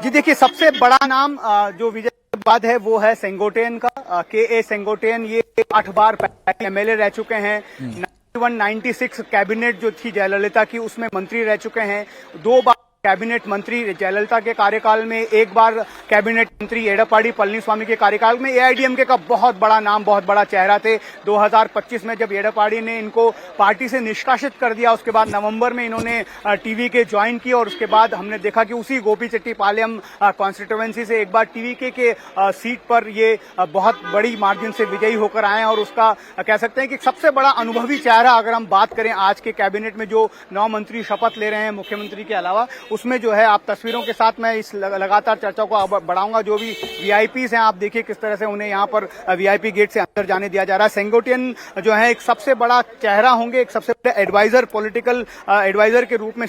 जी देखिए, सबसे बड़ा नाम जो विजय के बाद है वो है सेंगोटेन का। के सेंगोटेन ये 8 बार एमएलए रह चुके हैं। 91-96 कैबिनेट जो थी जयललिता की उसमें मंत्री रह चुके हैं। 2 बार कैबिनेट मंत्री जयललिता के कार्यकाल में, 1 बार कैबिनेट मंत्री एडप्पाडी पलनीस्वामी के कार्यकाल में। एआईडीएमके का बहुत बड़ा नाम, बहुत बड़ा चेहरा थे। 2025 में जब एडप्पाडी ने इनको पार्टी से निष्कासित कर दिया, उसके बाद नवंबर में इन्होंने टीवीके ज्वाइन किया और उसके बाद हमने देखा कि उसी गोपीचट्टीपालयम कॉन्स्टिट्यूएंसी से एक बार टीवीके के सीट पर ये बहुत बड़ी मार्जिन से विजयी होकर आए और उसका कह सकते हैं कि सबसे बड़ा अनुभवी चेहरा अगर हम बात करें आज के कैबिनेट में जो 9 मंत्री शपथ ले रहे हैं मुख्यमंत्री के अलावा, उसमें जो है आप तस्वीरों के साथ मैं इस लगातार चर्चा को बढ़ाऊंगा। जो भी वीआईपीज हैं आप देखिए किस तरह से उन्हें यहाँ पर वीआईपी गेट से अंदर जाने दिया जा रहा है। सेंगोटेन जो है एक सबसे बड़ा चेहरा होंगे, एक सबसे बड़े एडवाइजर, पॉलिटिकल एडवाइजर के रूप में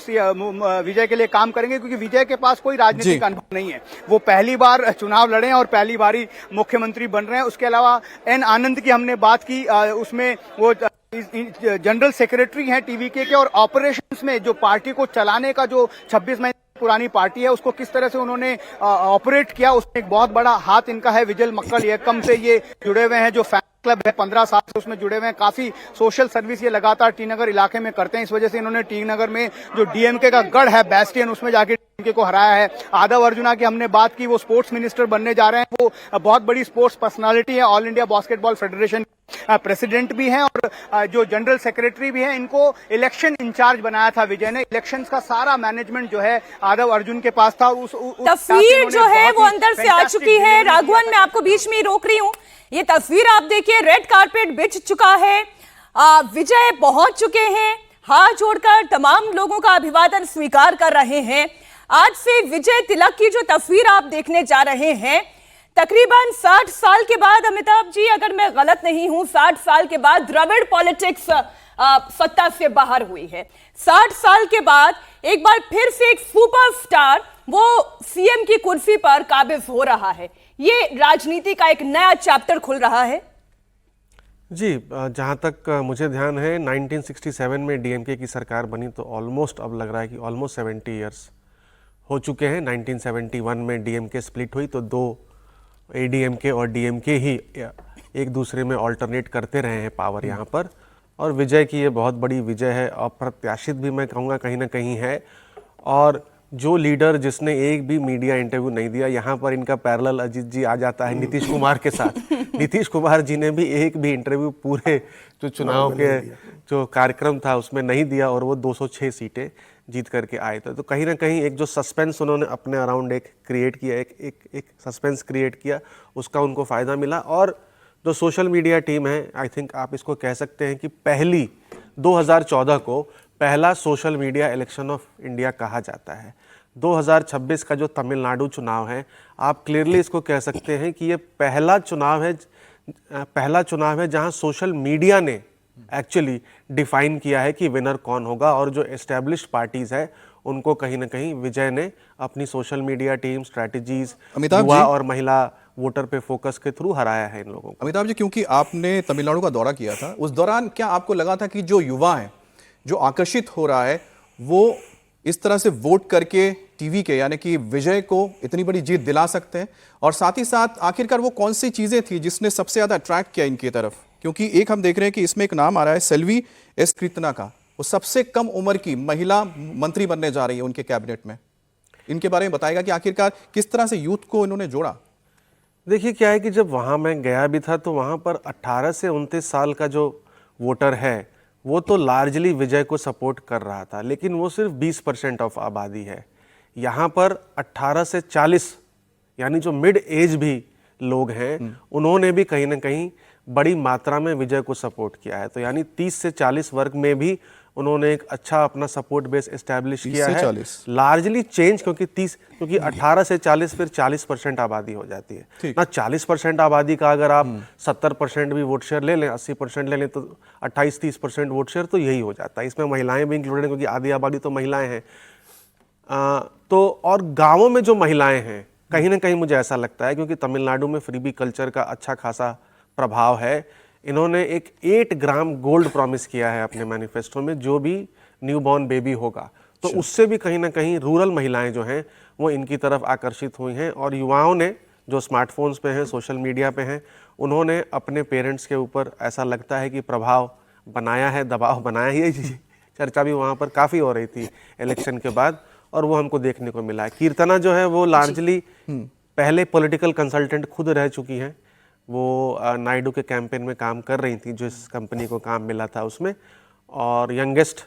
विजय के लिए काम करेंगे, क्योंकि विजय के पास कोई राजनीतिक अनुभव नहीं है। वो पहली बार चुनाव लड़े हैं और पहली बार ही मुख्यमंत्री बन रहे हैं। उसके अलावा एन आनंद की हमने बात की, उसमें वो जनरल सेक्रेटरी हैं टीवीके के और ऑपरेशंस में जो पार्टी को चलाने का जो 26 महीने पुरानी पार्टी है उसको किस तरह से उन्होंने ऑपरेट किया, उसमें एक बहुत बड़ा हाथ इनका है। विजल मक्कल यक्कम से ये जुड़े हुए हैं, जो फैन क्लब है 15 साल से उसमें जुड़े हुए हैं। काफी सोशल सर्विस ये लगातार टी नगर इलाके में करते हैं, इस वजह से इन्होंने टी नगर में जो डीएमके का गढ़ है बैस्टियन, उसमें जाके डीएमके को हराया है। आदव अर्जुना की हमने बात की, वो स्पोर्ट्स मिनिस्टर बनने जा रहे हैं। वो बहुत बड़ी स्पोर्ट्स पर्सनालिटी है, all India basketball federation president भी हैं और जो जनरल सेक्रेटरी भी हैं। इनको इलेक्शन इंचार्ज बनाया था विजय ने। इलेक्शंस का सारा मैनेजमेंट जो है आदव अर्जुन के पास था। तस्वीर जो है वो अंदर से आ चुकी है। राघवन, मैं आपको बीच में ही रोक रही हूं। ये तस्वीर आप देखिए, रेड कारपेट बिछ चुका है, विजय पहुंच चुके हैं, हाथ जोड़कर तमाम लोगों का अभिवादन स्वीकार कर रहे हैं। आज से विजय तिलक की जो तस्वीर आप देखने जा रहे हैं, तकरीबन 60 साल के बाद, अमिताभ जी अगर मैं गलत नहीं हूं, 60 साल के बाद द्रविड़ पॉलिटिक्स सत्ता से बाहर हुई है। 60 साल के बाद एक बार फिर से एक सुपरस्टार वो सीएम की कुर्सी पर काबिज हो रहा है। ये राजनीति का एक नया चैप्टर खुल रहा है। जी, जहाँ तक मुझे ध्यान है 1967 में डीएमके की सरकार बनी, तो ऑलमोस्ट अब लग रहा है कि ऑलमोस्ट 70 इयर्स हो चुके हैं। 1971 में डीएमके स्प्लिट हुई तो 2 एडीएमके और डीएमके ही एक दूसरे में ऑल्टरनेट करते रहे हैं पावर यहाँ पर, और विजय की ये बहुत बड़ी विजय है। अप्रत्याशित भी मैं कहूँगा कहीं ना कहीं है। और जो लीडर जिसने एक भी मीडिया इंटरव्यू नहीं दिया, यहाँ पर इनका पैरेलल अजीत जी आ जाता है नीतीश कुमार के साथ। नीतीश कुमार जी ने भी एक भी इंटरव्यू पूरे जो चुनाव के जो कार्यक्रम था उसमें नहीं दिया और वो 206 सीटें जीत करके आए थे। तो कहीं ना कहीं एक जो सस्पेंस उन्होंने अपने अराउंड एक क्रिएट किया, एक सस्पेंस क्रिएट किया, उसका उनको फ़ायदा मिला। और जो सोशल मीडिया टीम है, आई थिंक आप इसको कह सकते हैं कि पहली 2014 को पहला social media election of India कहा जाता है। 2026 का जो तमिलनाडु चुनाव है, आप क्लियरली इसको कह सकते हैं कि ये पहला चुनाव है जहां सोशल मीडिया ने एक्चुअली डिफाइन किया है कि विनर कौन होगा। और जो एस्टेब्लिश्ड पार्टीज है उनको कहीं ना कहीं विजय ने अपनी सोशल मीडिया टीम, स्ट्रैटेजीज, युवा और महिला वोटर पे फोकस के थ्रू हराया है इन लोगों को। अमिताभ जी, क्योंकि आपने तमिलनाडु का दौरा किया था, उस दौरान क्या आपको लगा था कि जो युवा है, जो आकर्षित हो रहा है, वो इस तरह से वोट करके टीवी के यानी कि विजय को इतनी बड़ी जीत दिला सकते हैं? और साथ ही साथ आखिरकार वो कौन सी चीजें थी जिसने सबसे ज्यादा अट्रैक्ट किया इनकी तरफ? क्योंकि एक हम देख रहे हैं कि इसमें एक नाम आ रहा है सेल्वी एस कृष्णा का, वो सबसे कम उम्र की महिला मंत्री बनने जा रही है उनके कैबिनेट में। इनके बारे में बताएगा कि आखिरकार किस तरह से यूथ को इन्होंने जोड़ा। देखिए, क्या है कि जब वहाँ मैं गया भी था तो वहाँ पर 18 से 29 साल का जो वोटर है वो तो लार्जली विजय को सपोर्ट कर रहा था, लेकिन वो सिर्फ 20% ऑफ आबादी है। यहाँ पर 18 से 40 यानी जो मिड एज भी लोग हैं, उन्होंने भी कहीं ना कहीं बड़ी मात्रा में विजय को सपोर्ट किया है। तो यानी 30 से 40 वर्ग में भी उन्होंने एक अच्छा अपना सपोर्ट बेस एस्टैब्लिश 30 किया से है 40 लार्जली चेंज, क्योंकि 18 से 40 फिर 40% आबादी हो जाती है ना। 40% आबादी का अगर आप 70% भी वोट शेयर ले लें, 80% ले लें, तो 28-30% वोट शेयर तो यही हो जाता है। इसमें महिलाएं भी इंक्लूडेड हैं, क्योंकि आधी आबादी तो महिलाएं हैं। तो और गाँवों में जो महिलाएं हैं, कहीं ना कहीं मुझे ऐसा लगता है, क्योंकि तमिलनाडु में फ्रीबी कल्चर का अच्छा खासा प्रभाव है, इन्होंने एक 8 ग्राम गोल्ड प्रॉमिस किया है अपने मैनिफेस्टो में, जो भी न्यू बॉर्न बेबी होगा, तो उससे भी कहीं ना कहीं रूरल महिलाएं जो हैं वो इनकी तरफ आकर्षित हुई हैं। और युवाओं ने जो स्मार्टफोन्स पे हैं, सोशल मीडिया पे हैं, उन्होंने अपने पेरेंट्स के ऊपर ऐसा लगता है कि प्रभाव बनाया है, दबाव बनाया ही है। चर्चा भी वहाँ पर काफ़ी हो रही थी इलेक्शन के बाद, और वो हमको देखने को मिला है। कीर्तना जो है वो लार्जली पहले पॉलिटिकल कंसल्टेंट खुद रह चुकी हैं, वो नायडू के कैंपेन में काम कर रही थी, जो इस कंपनी को काम मिला था उसमें, और यंगेस्ट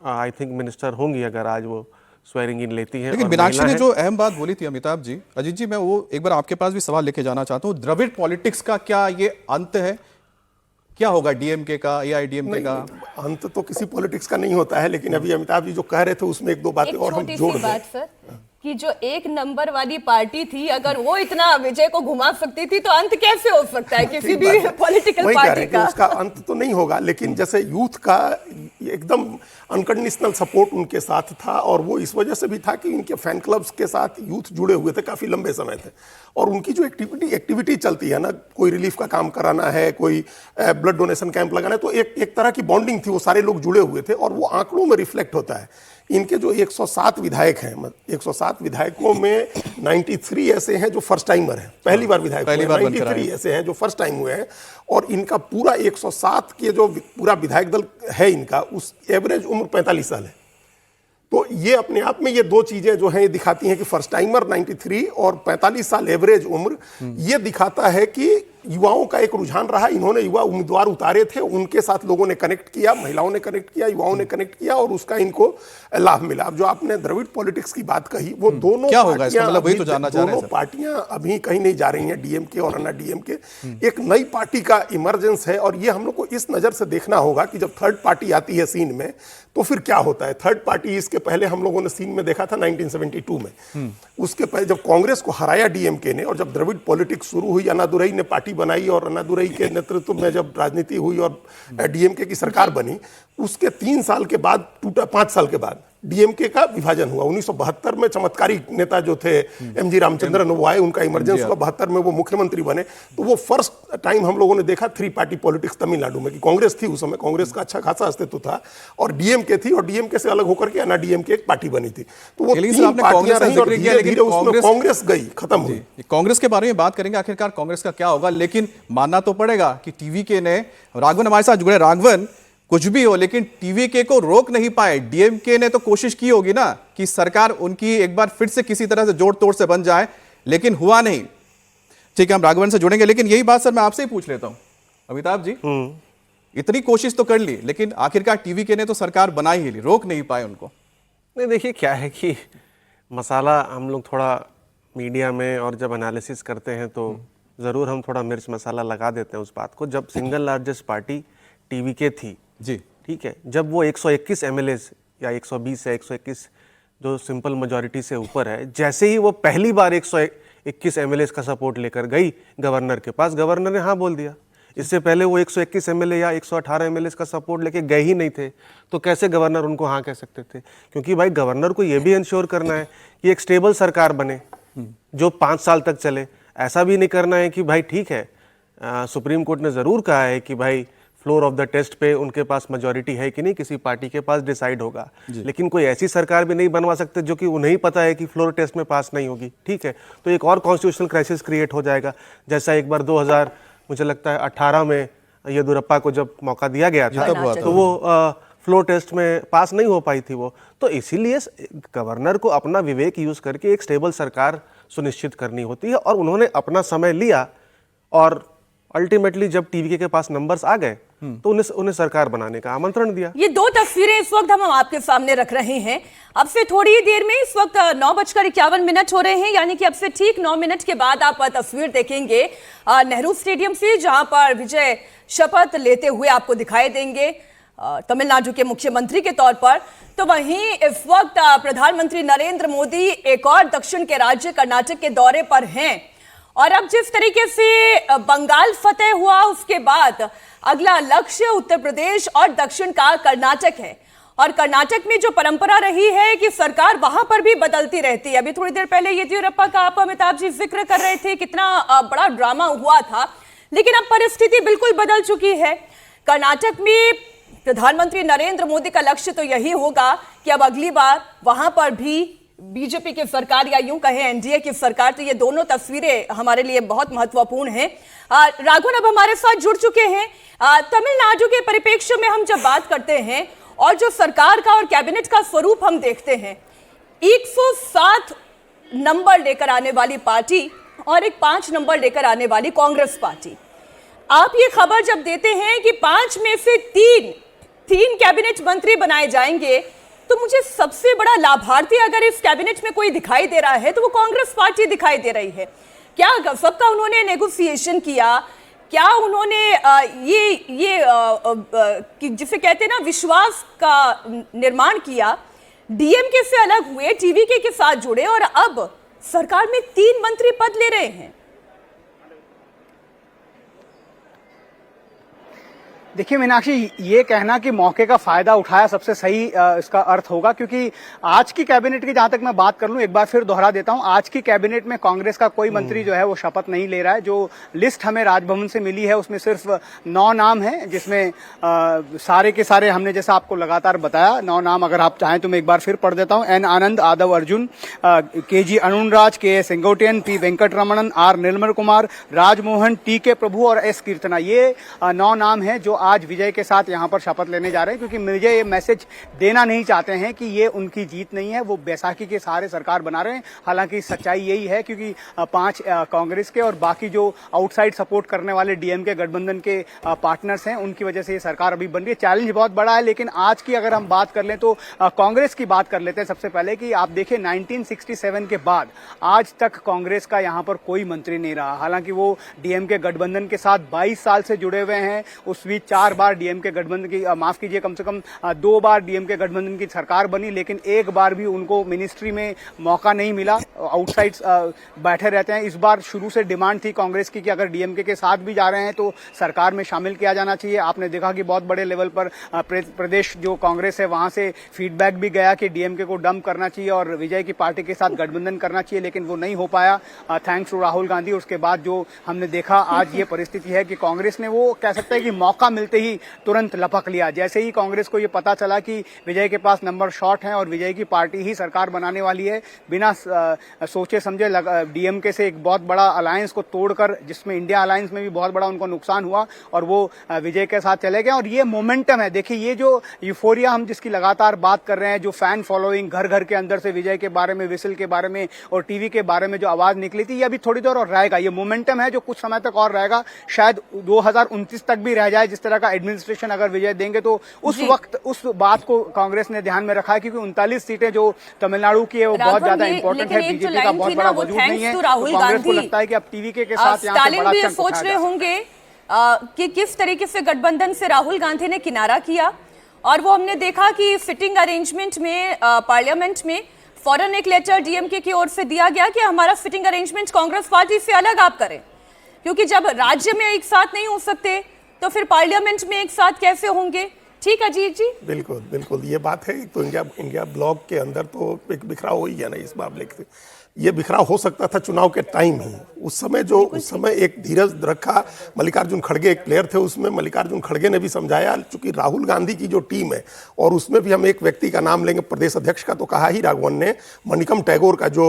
आई थिंक मिनिस्टर होंगी अगर आज वो स्वेरिंग इन लेती हैं। लेकिन मीनाक्षी ने जो अहम बात बोली थी अमिताभ जी, अजीत जी, मैं वो एक बार आपके पास भी सवाल लेके जाना चाहता हूँ। द्रविड़ पॉलिटिक्स का क्या ये अंत है? क्या होगा डीएमके का, एआईडीएमके का? अंत तो किसी पॉलिटिक्स का नहीं होता है, लेकिन अभी अमिताभ जी जो कह रहे थे उसमें एक दो बातें और हम जोड़ दें कि जो एक नंबर वाली पार्टी थी, अगर वो इतना विजय को घुमा सकती थी, तो अंत कैसे हो सकता है किसी भी पॉलिटिकल पार्टी का? उसका अंत तो नहीं होगा, लेकिन जैसे यूथ का एकदम अनकंडीशनल सपोर्ट उनके साथ था, और वो इस वजह से भी था कि उनके फैन क्लब्स के साथ यूथ जुड़े हुए थे काफी लंबे समय थे, और उनकी जो एक्टिविटी चलती है ना, कोई रिलीफ का काम कराना है, कोई ब्लड डोनेशन कैंप लगाना है, तो एक तरह की बॉन्डिंग थी, वो सारे लोग जुड़े हुए थे, और वो आंकड़ों में रिफ्लेक्ट होता है। इनके जो 107 विधायक हैं, 107 विधायकों में 93 ऐसे हैं जो फर्स्ट टाइमर हैं, पहली बार विधायक, 93 ऐसे हैं जो फर्स्ट टाइम हुए हैं, और इनका पूरा 107 के जो पूरा विधायक दल है इनका, उस एवरेज उम्र 45 साल है। तो ये अपने आप में ये दो चीजें जो हैं ये दिखाती हैं कि फर्स्ट टाइमर 93 और 45 साल एवरेज उम्र, ये दिखाता है कि युवाओं का एक रुझान रहा। इन्होंने युवा उम्मीदवार उतारे थे, उनके साथ लोगों ने कनेक्ट किया, महिलाओं ने कनेक्ट किया, युवाओं ने कनेक्ट किया, और उसका इनको लाभ मिला। अब जो आपने द्रविड़ पॉलिटिक्स की बात कही, वो दोनों क्या होगा इसका मतलब, वही तो जानना चाह रहे हैं। दोनों पार्टियां अभी कहीं नहीं जा रही हैं, डीएमके और अन्ना डीएमके। एक नई पार्टी का इमरजेंस है, और ये हम लोग को इस नजर से देखना होगा कि जब थर्ड पार्टी आती है सीन में तो फिर क्या होता है। थर्ड पार्टी इसके पहले हम लोगों ने सीन में देखा था 1972 में, उसके पहले जब कांग्रेस को हराया डीएमके ने, और जब द्रविड़ पॉलिटिक्स शुरू हुई, अन्नादुरई ने पार्टी बनाई, और अन्नादुरई के नेतृत्व में जब राजनीति हुई और डीएमके की सरकार बनी, उसके 3 साल के बाद टूटा, 5 साल के बाद डीएमके का विभाजन हुआ। 1972 में चमत्कारी नेता जो थे एमजी रामचंद्रन, वो आए, उनका इमरजेंस हुआ, 72 में वो मुख्यमंत्री बने। तो वो फर्स्ट टाइम हम लोगों ने देखा 3 पार्टी पॉलिटिक्स तमिलनाडु में, कि कांग्रेस थी उस समय, कांग्रेस का अच्छा खासा अस्तित्व था, और डीएमके थी, और डीएमके से अलग होकर के अन्ना डीएमके एक पार्टी बनी थी। तो वो 3 पार्टियां रही, और धीरे-धीरे उसमें कांग्रेस गई, खत्म हुई। कांग्रेस के बारे में बात करेंगे, आखिरकार कांग्रेस का क्या होगा, लेकिन मानना तो पड़ेगा कि टीवीके ने, राघवन हमारे साथ जुड़े। राघवन, कुछ भी हो, लेकिन टीवीके को रोक नहीं पाए। डीएमके ने तो कोशिश की होगी ना कि सरकार उनकी एक बार फिर से किसी तरह से जोड़ तोड़ से बन जाए, लेकिन हुआ नहीं। ठीक है, हम राघवन से जुड़ेंगे, लेकिन यही बात सर मैं आपसे ही पूछ लेता हूं अमिताभ जी। इतनी कोशिश तो कर ली, लेकिन आखिरकार टीवीके ने तो सरकार बना ही ली, रोक नहीं पाए उनको। नहीं, देखिए क्या है कि मसाला हम लोग थोड़ा मीडिया में और जब एनालिसिस करते हैं तो ज़रूर हम थोड़ा मिर्च मसाला लगा देते हैं उस बात को। जब सिंगल लार्जेस्ट पार्टी टीवीके थी जी, ठीक है, जब वो 121 एमएलए या 120 या 121 जो सिंपल मेजॉरिटी से ऊपर है, जैसे ही वो पहली बार 121 एमएलए का सपोर्ट लेकर गई गवर्नर के पास, गवर्नर ने हाँ बोल दिया। इससे पहले वो 121 एमएलए या 118 एमएलए का सपोर्ट लेके गए ही नहीं थे, तो कैसे गवर्नर उनको हाँ कह सकते थे? क्योंकि भाई गवर्नर को ये भी इंश्योर करना है कि एक स्टेबल सरकार बने जो 5 साल तक चले। ऐसा भी नहीं करना है कि भाई ठीक है, सुप्रीम कोर्ट ने ज़रूर कहा है कि भाई फ्लोर ऑफ द टेस्ट पे उनके पास मेजॉरिटी है कि नहीं, किसी पार्टी के पास डिसाइड होगा, लेकिन कोई ऐसी सरकार भी नहीं बनवा सकते जो कि उन्हें ही पता है कि फ्लोर टेस्ट में पास नहीं होगी। ठीक है, तो एक और कॉन्स्टिट्यूशनल क्राइसिस क्रिएट हो जाएगा, जैसा एक बार 2000 मुझे लगता है 18 में येदियुरप्पा को जब मौका दिया गया था, तो वो फ्लोर टेस्ट में पास नहीं हो पाई थी वो। तो इसीलिए गवर्नर को अपना विवेक यूज करके एक स्टेबल सरकार सुनिश्चित करनी होती है, और उन्होंने अपना समय लिया, और अल्टीमेटली जब टीवीके के पास नंबर्स आ गए तो उन्हें सरकार बनाने का आमंत्रण दिया। ये 2 तस्वीरें इस वक्त हम आपके सामने रख रहे हैं। अब से थोड़ी ही देर में, इस वक्त 9:51 हो रहे हैं, यानी कि अब से ठीक 9 मिनट के बाद आप तस्वीर देखेंगे नेहरू स्टेडियम से, जहां पर विजय शपथ लेते हुए आपको दिखाई देंगे। तमिलनाडु के मुख्यमंत्री के तौर पर, तो वहीं इस वक्त प्रधानमंत्री नरेंद्र मोदी एक और दक्षिण के राज्य कर्नाटक के दौरे पर हैं। और अब जिस तरीके से बंगाल फतेह हुआ, उसके बाद अगला लक्ष्य उत्तर प्रदेश और दक्षिण का कर्नाटक है। और कर्नाटक में जो परंपरा रही है कि सरकार वहां पर भी बदलती रहती है। अभी थोड़ी देर पहले येदियुरप्पा का आप अमिताभ जी जिक्र कर रहे थे, कितना बड़ा ड्रामा हुआ था, लेकिन अब परिस्थिति बिल्कुल बदल चुकी है। कर्नाटक में प्रधानमंत्री नरेंद्र मोदी का लक्ष्य तो यही होगा कि अब अगली बार वहां पर भी बीजेपी की सरकार या यूं कहें एनडीए की सरकार, तो ये दोनों तस्वीरें हमारे लिए बहुत महत्वपूर्ण हैं। राघवन अब हमारे साथ जुड़ चुके हैं। तमिलनाडु के परिप्रेक्ष्य में हम जब बात करते हैं और जो सरकार का और कैबिनेट का स्वरूप हम देखते हैं, 107 नंबर लेकर आने वाली पार्टी और एक 5 नंबर लेकर आने वाली कांग्रेस पार्टी। आप ये खबर जब देते हैं कि 5 में से 3 कैबिनेट मंत्री बनाए जाएंगे, तो मुझे सबसे बड़ा लाभार्थी अगर इस कैबिनेट में कोई दिखाई दे रहा है तो वो कांग्रेस पार्टी दिखाई दे रही है। क्या सबका उन्होंने नेगोशिएशन किया? क्या उन्होंने जिसे कहते हैं ना विश्वास का निर्माण किया? डीएमके से अलग हुए, टीवीके के साथ जुड़े और अब सरकार में 3 मंत्री पद ले रहे हैं। देखिए मीनाक्षी, ये कहना कि मौके का फायदा उठाया सबसे सही इसका अर्थ होगा, क्योंकि आज की कैबिनेट की जहां तक मैं बात कर लूं, एक बार फिर दोहरा देता हूं, आज की कैबिनेट में कांग्रेस का कोई मंत्री जो है वो शपथ नहीं ले रहा है। जो लिस्ट हमें राजभवन से मिली है उसमें सिर्फ 9 नाम है, जिसमें सारे के सारे हमने जैसा आपको लगातार बताया 9 नाम, अगर आप चाहें तो मैं एक बार फिर पढ़ देता हूं। N Anand, Aadhav Arjun, K G Arunraj, K S Sengottaiyan, P Venkataramanan, R Nirmal Kumar, Rajmohan, T K. Prabhu और एस कीर्तना, ये 9 नाम है जो आज विजय के साथ यहां पर शपथ लेने जा रहे हैं, क्योंकि मुझे ये मैसेज देना नहीं चाहते हैं कि ये उनकी जीत नहीं है, वो बैसाखी के सहारे सरकार बना रहे हैं। हालांकि सच्चाई यही है, क्योंकि 5 कांग्रेस के और बाकी जो आउटसाइड सपोर्ट करने वाले डीएमके गठबंधन के पार्टनर्स हैं, उनकी वजह से ये सरकार अभी बन रही है। चैलेंज बहुत बड़ा है, लेकिन आज की अगर हम बात कर लें तो कांग्रेस की बात कर लेते हैं सबसे पहले। कि आप देखिए 1967 के बाद आज तक कांग्रेस का यहां पर कोई मंत्री नहीं रहा। हालांकि वो डीएमके गठबंधन के साथ 22 साल से जुड़े हुए हैं। उस बीच 4 बार डीएमके गठबंधन की माफ कीजिए, कम से कम 2 बार डीएमके गठबंधन की सरकार बनी, लेकिन एक बार भी उनको मिनिस्ट्री में मौका नहीं मिला। आउटसाइड बैठे रहते हैं। इस बार शुरू से डिमांड थी कांग्रेस की कि अगर डीएमके के साथ भी जा रहे हैं तो सरकार में शामिल किया जाना चाहिए। आपने देखा कि बहुत बड़े लेवल पर प्रदेश जो कांग्रेस है वहां से फीडबैक भी गया कि डीएमके को डंप करना चाहिए और विजय की पार्टी के साथ गठबंधन करना चाहिए, लेकिन वो नहीं हो पाया थैंक्स टू राहुल गांधी। उसके बाद जो हमने देखा आज ये परिस्थिति है कि कांग्रेस ने, वो कह सकते हैं कि मौका मिलते ही तुरंत लपक लिया। जैसे ही कांग्रेस को ये पता चला कि विजय के पास नंबर शॉर्ट हैं और विजय की पार्टी ही सरकार बनाने वाली है, बिना सोचे समझे डीएमके से एक बहुत बड़ा अलायंस को तोड़कर, जिसमें इंडिया अलायंस में भी बहुत बड़ा उनको नुकसान हुआ, और वो विजय के साथ चले गए। और ये मोमेंटम है, देखिए ये जो यूफोरिया हम जिसकी लगातार बात कर रहे हैं, जो फैन फॉलोइंग घर घर के अंदर से विजय के बारे में, विसिल के बारे में और टीवी के बारे में जो आवाज निकली थी, ये अभी थोड़ी देर और रहेगा। ये मोमेंटम है जो कुछ समय तक और रहेगा, शायद 2029 तक भी रह जाए। जिस तरह का एडमिनिस्ट्रेशन अगर विजय देंगे तो उस वक्त उस बात को कांग्रेस ने ध्यान में रखा है, क्योंकि 39 सीटें जो तमिलनाडु की है वो बहुत ज्यादा इंपॉर्टेंट है। बीजेपी का बहुत बड़ा वजूद नहीं है, तो कांग्रेस को लगता है कि अब टीवीके के साथ यहाँ से बड़ा चंक सोच रहे होंगे कि किस तरीके से गठबंधन से राहुल गांधी ने किनारा किया। और वो हमने देखा कि सिटिंग अरेंजमेंट में पार्लियामेंट में फौरन एक लेटर डीएमके की ओर से दिया गया कि हमारा सिटिंग अरेंजमेंट कांग्रेस पार्टी से अलग आप करें, क्योंकि जब राज्य में एक साथ नहीं हो सकते तो फिर पार्लियामेंट में एक साथ कैसे होंगे। ठीक है अजीत जी, बिल्कुल बिल्कुल ये बात है। तो इंडिया ब्लॉक के अंदर तो एक बिखराव हो ही गया ना इस मामले से। ये बिखराव हो सकता था चुनाव के टाइम ही। उस समय एक धीरज रखा। मल्लिकार्जुन खड़गे एक प्लेयर थे उसमें, मल्लिकार्जुन खड़गे ने भी समझाया। चूंकि राहुल गांधी की जो टीम है, और उसमें भी हम एक व्यक्ति का नाम लेंगे, प्रदेश अध्यक्ष का तो कहा ही राघवन ने, मनिकम टैगोर का जो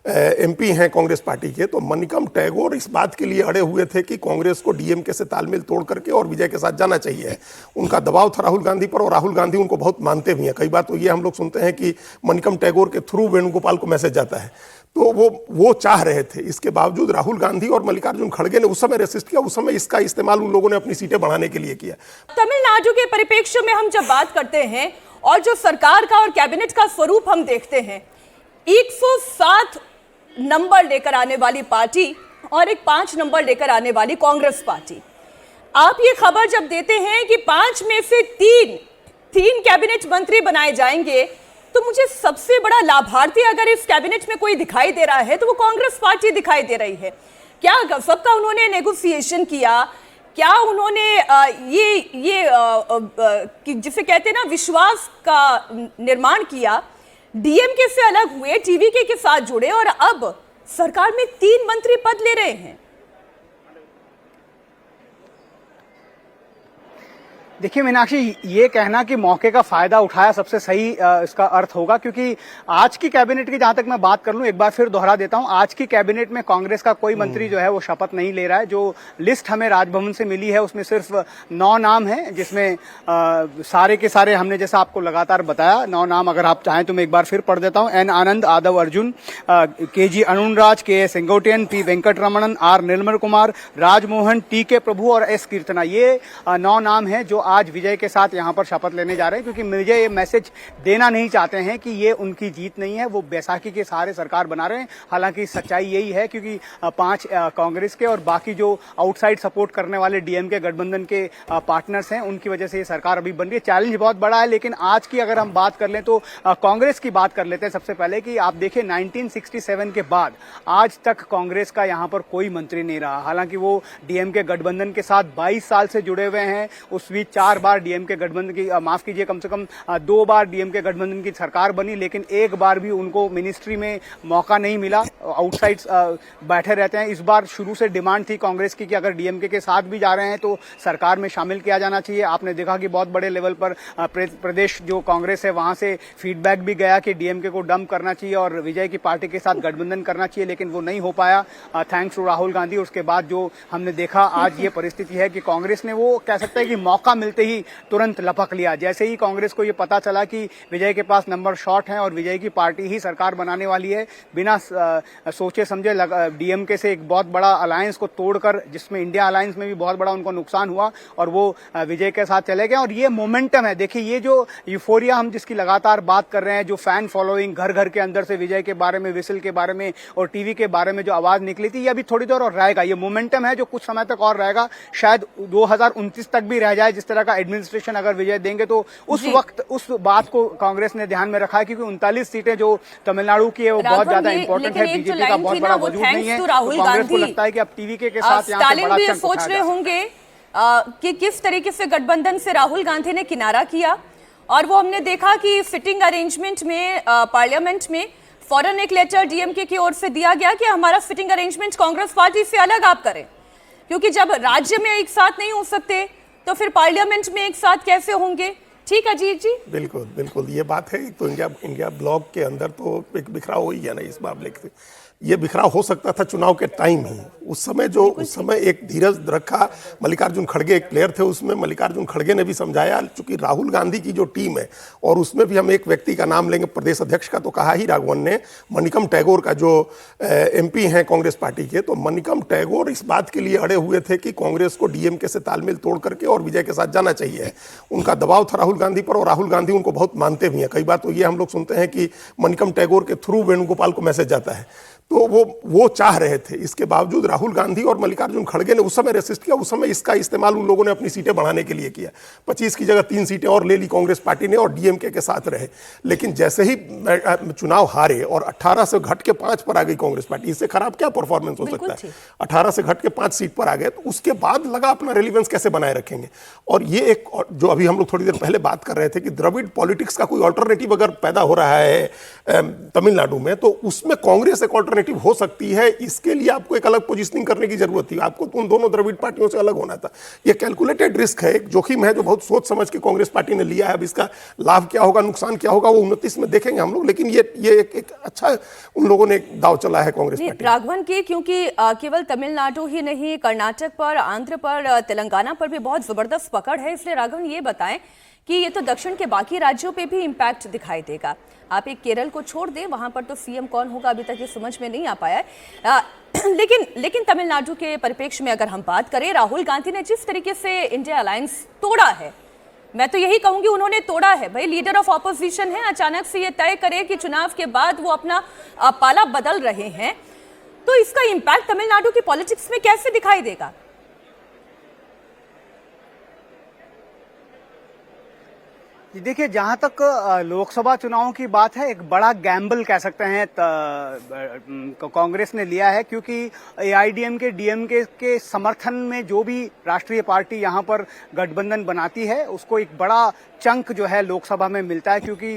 एमपी हैं कांग्रेस पार्टी के, तो मनिकम टैगोर इस बात के लिए अड़े हुए थे कि कांग्रेस को डीएमके से तालमेल तोड़ करके और विजय के साथ जाना चाहिए। उनका दबाव था राहुल गांधी पर, और राहुल गांधी उनको बहुत मानते भी हैं। कई बार तो ये हम लोग सुनते हैं कि मनिकम टैगोर के थ्रू वेणुगोपाल को मैसेज जाता है, तो वो चाह रहे थे। इसके बावजूद राहुल गांधी और मल्लिकार्जुन खड़गे ने उस समय रेसिस्ट किया। उस समय इसका इस्तेमाल उन लोगों ने अपनी सीटें बढ़ाने के लिए किया। तमिलनाडु के परिप्रेक्ष्य में हम जब बात करते हैं और जो सरकार का और कैबिनेट का स्वरूप हम देखते हैं, 107 नंबर लेकर आने वाली पार्टी और एक 5 नंबर लेकर आने वाली कांग्रेस पार्टी। आप ये खबर जब देते हैं कि 5 में से 3 3 कैबिनेट मंत्री बनाए जाएंगे, तो मुझे सबसे बड़ा लाभार्थी अगर इस कैबिनेट में कोई दिखाई दे रहा है तो वो कांग्रेस पार्टी दिखाई दे रही है। क्या गजब का उन्होंने नेगोशिएशन किया, क्या उन्होंने जिसे कहते हैं ना विश्वास का निर्माण किया, डीएमके से अलग हुए, टीवीके के साथ जुड़े और अब सरकार में 3 मंत्री पद ले रहे हैं। देखिए मीनाक्षी, ये कहना कि मौके का फायदा उठाया सबसे सही इसका अर्थ होगा, क्योंकि आज की कैबिनेट की जहां तक मैं बात कर लूं, एक बार फिर दोहरा देता हूं, आज की कैबिनेट में कांग्रेस का कोई मंत्री जो है वो शपथ नहीं ले रहा है। जो लिस्ट हमें राजभवन से मिली है उसमें सिर्फ 9 नाम है, जिसमें सारे के सारे हमने जैसा आपको लगातार बताया 9 नाम, अगर आप चाहें तो मैं एक बार फिर पढ़ देता हूं। N Anand, Aadhav Arjun, K G Anuraj, K Sengottaiyan, P Venkataramanan, R Nirmal Kumar, Rajmohan, T K. Prabhu और एस कीर्तना, ये 9 नाम है जो आज विजय के साथ यहां पर शपथ लेने जा रहे हैं, क्योंकि विजय ये मैसेज देना नहीं चाहते हैं कि ये उनकी जीत नहीं है, वो बैसाखी के सहारे सरकार बना रहे हैं। हालांकि सच्चाई यही है, क्योंकि 5 कांग्रेस के और बाकी जो आउटसाइड सपोर्ट करने वाले डीएमके गठबंधन के पार्टनर्स हैं, उनकी वजह से ये सरकार अभी बन रही है। चैलेंज बहुत बड़ा है, लेकिन आज की अगर हम बात कर लें तो कांग्रेस की बात कर लेते हैं सबसे पहले, कि आप देखिए 1967 के बाद आज तक कांग्रेस का यहां पर कोई मंत्री नहीं रहा। हालांकि वो डीएमके गठबंधन के साथ 22 साल से जुड़े हुए हैं, उस बीच 4 बार डीएमके गठबंधन की माफ कीजिए कम से कम 2 बार डीएमके गठबंधन की सरकार बनी, लेकिन एक बार भी उनको मिनिस्ट्री में मौका नहीं मिला, आउटसाइड बैठे रहते हैं। इस बार शुरू से डिमांड थी कांग्रेस की कि अगर डीएमके के साथ भी जा रहे हैं तो सरकार में शामिल किया जाना चाहिए। आपने देखा कि बहुत बड़े लेवल पर प्रदेश जो कांग्रेस है वहां से फीडबैक भी गया कि डीएमके को डंप करना चाहिए और विजय की पार्टी के साथ गठबंधन करना चाहिए, लेकिन वो नहीं हो पाया थैंक्स टू राहुल गांधी। उसके बाद जो हमने देखा आज ये परिस्थिति है कि कांग्रेस ने वो कह सकते हैं कि मौका मिलते ही तुरंत लपक लिया। जैसे ही कांग्रेस को ये पता चला कि विजय के पास नंबर शॉर्ट है और विजय की पार्टी ही सरकार बनाने वाली है, बिना सोचे समझे डीएमके से एक बहुत बड़ा अलायंस को तोड़कर, जिसमें इंडिया अलायंस में भी बहुत बड़ा उनको नुकसान हुआ, और वो विजय के साथ चले गए। और ये मोमेंटम है, देखिए ये जो यूफोरिया हम जिसकी लगातार बात कर रहे हैं, जो फैन फॉलोइंग घर घर के अंदर से विजय के बारे में, विसिल के बारे में और टीवी के बारे में जो आवाज निकली थी, ये अभी थोड़ी देर और रहेगा। ये मोमेंटम है जो कुछ समय तक और रहेगा, शायद 2029 तक भी रह जाए। जिस तरह का एडमिनिस्ट्रेशन अगर विजय देंगे तो उस वक्त उस बात को कांग्रेस ने ध्यान में रखा है, क्योंकि 39 सीटें जो तमिलनाडु की है वो बहुत ज्यादा इंपॉर्टेंट है, बीजेपी का बहुत बड़ा वजूद नहीं है। कांग्रेस को लगता है कि अब टीवीके के साथ यहाँ से बड़ा चंक सोच रहे होंगे कि किस तरीके से गठबंधन से राहुल गांधी ने किनारा किया, और वो हमने देखा कि सिटिंग अरेंजमेंट में पार्लियामेंट में फौरन एक लेटर डीएमके की ओर से दिया गया कि हमारा सिटिंग अरेंजमेंट कांग्रेस पार्टी से अलग आप करें, क्योंकि जब राज्य में एक साथ नहीं हो सकते तो फिर पार्लियामेंट में एक साथ कैसे होंगे। ठीक है अजीत जी, बिल्कुल बिल्कुल ये बात है। तो इंडिया ब्लॉक के अंदर तो एक बिखराव हो ही गया ना इस मामले से। ये बिखराव हो सकता था चुनाव के टाइम ही, उस समय एक धीरज रखा। मल्लिकार्जुन खड़गे एक प्लेयर थे उसमें, मल्लिकार्जुन खड़गे ने भी समझाया, चूंकि राहुल गांधी की जो टीम है, और उसमें भी हम एक व्यक्ति का नाम लेंगे, प्रदेश अध्यक्ष का तो कहा ही राघवन ने, मनिकम टैगोर का जो एमपी हैं कांग्रेस पार्टी के, तो मनिकम टैगोर इस बात के लिए अड़े हुए थे कि कांग्रेस को डीएमके से तालमेल तोड़ करके और विजय के साथ जाना चाहिए। उनका दबाव था राहुल गांधी पर, और राहुल गांधी उनको बहुत मानते भी हैं। कई बार तो ये हम लोग सुनते हैं कि मनिकम टैगोर के थ्रू वेणुगोपाल को मैसेज जाता है, तो वो चाह रहे थे। इसके बावजूद राहुल गांधी और मल्लिकार्जुन खड़गे ने उस समय रेसिस्ट किया। उस समय इसका इस्तेमाल उन लोगों ने अपनी सीटें बढ़ाने के लिए किया। 25 की जगह 3 सीटें और ले ली कांग्रेस पार्टी ने और डीएमके के साथ रहे। लेकिन जैसे ही चुनाव हारे और 18 से घट के 5 पर आ गई कांग्रेस पार्टी, इससे खराब क्या परफॉर्मेंस हो सकता है। 18 से घट के 5 सीट पर आ गए, तो उसके बाद लगा अपना रेलिवेंस कैसे बनाए रखेंगे। और ये एक जो अभी हम लोग थोड़ी देर पहले बात कर रहे थे कि द्रविड़ पॉलिटिक्स का कोई ऑल्टरनेटिव अगर पैदा हो रहा है तमिलनाडु में, तो उसमें कांग्रेस एक ऑल्टरनेटिव हो सकती है। इसके लिए आपको एक अलग पोजीशनिंग करने की जरूरत थी, आपको उन दोनों द्रविड़ पार्टियों से अलग होना था। यह कैलकुलेटेड रिस्क है, एक जोखिम है जो बहुत सोच समझ के कांग्रेस पार्टी ने लिया है। अब इसका लाभ क्या होगा, नुकसान क्या होगा, वो 29 में देखेंगे हम लोग, लेकिन ये एक अच्छा उन लोगों ने दाव चला है कांग्रेस पार्टी राघवन की, क्योंकि केवल तमिलनाडु ही नहीं, कर्नाटक पर, आंध्र पर, तेलंगाना पर भी बहुत जबरदस्त पकड़ है। इसलिए राघवन ये बताएं कि ये तो दक्षिण के बाकी राज्यों पे भी इम्पैक्ट दिखाई देगा। आप एक केरल को छोड़ दें, वहां पर तो सीएम कौन होगा अभी तक ये समझ में नहीं आ पाया है। लेकिन तमिलनाडु के परिप्रेक्ष्य में अगर हम बात करें, राहुल गांधी ने जिस तरीके से इंडिया अलायंस तोड़ा है, मैं तो यही कहूंगी उन्होंने तोड़ा है। भाई लीडर ऑफ ऑपोजिशन है, अचानक से ये तय करे कि चुनाव के बाद वो अपना पाला बदल रहे हैं, तो इसका इम्पैक्ट तमिलनाडु की पॉलिटिक्स में कैसे दिखाई देगा? देखिए, जहां तक लोकसभा चुनावों की बात है, एक बड़ा गैम्बल कह सकते हैं कांग्रेस ने लिया है, क्योंकि एआईडीएमके डीएमके के समर्थन में जो भी राष्ट्रीय पार्टी यहां पर गठबंधन बनाती है उसको एक बड़ा चंक जो है लोकसभा में मिलता है, क्योंकि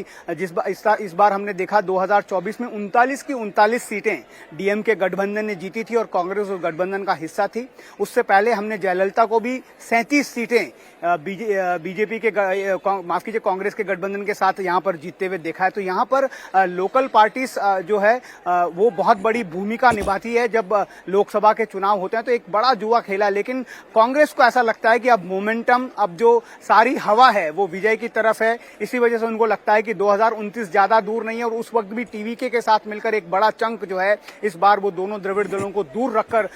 इस बार हमने देखा 2024 में 39 की 39 सीटें डीएमके गठबंधन ने जीती थी और कांग्रेस उस गठबंधन का हिस्सा थी। उससे पहले हमने जयललिता को भी 37 सीटें बीजेपी के माफ कीजिए कांग्रेस के गठबंधन के साथ यहां पर जीतते हुए देखा है। तो यहां पर लोकल पार्टीज जो है वो बहुत बड़ी भूमिका निभाती है जब लोकसभा के चुनाव होते हैं, तो एक बड़ा जुआ खेला है। लेकिन कांग्रेस को ऐसा लगता है कि अब मोमेंटम, अब जो सारी हवा है वो विजय की तरफ है। इसी वजह से उनको लगता है कि 2029 ज्यादा दूर नहीं है और उस वक्त भी टीवीके के साथ मिलकर एक बड़ा चंक जो है इस बार वो दोनों द्रविड़ दलों को दूर रखकर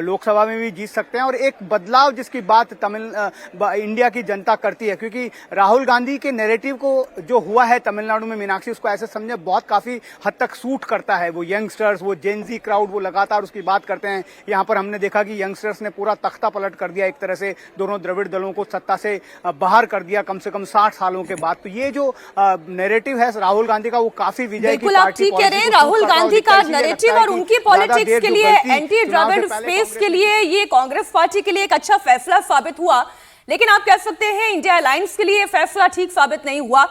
लोकसभा में भी जीत सकते हैं। और एक बदलाव जिसकी बात इंडिया की जनता करती है, क्योंकि राहुल गांधी के नैरेटिव को जो हुआ है तमिलनाडु में, मीनाक्षी उसको ऐसे समझे बहुत काफी हद तक सूट करता है। वो यंगस्टर्स, वो जेनजी क्राउड, वो लगातार उसकी बात करते हैं। यहाँ पर हमने देखा कि यंगस्टर्स ने पूरा तख्ता पलट कर दिया, एक तरह से दोनों द्रविड़ दलों को सत्ता से बाहर कर दिया कम से कम 60 सालों के बाद। तो ये जो नैरेटिव है राहुल गांधी का वो काफी विजय की आप ठीक कह रहे हैं। राहुल गांधी का नैरेटिव और उनकी पॉलिटिक्स के लिए, एंटी द्रविड़ स्पेस के लिए ये कांग्रेस पार्टी के लिए एक अच्छा फैसला साबित हुआ, लेकिन आप कह सकते हैं इंडिया अलायंस के लिए फैसला ठीक साबित नहीं हुआ।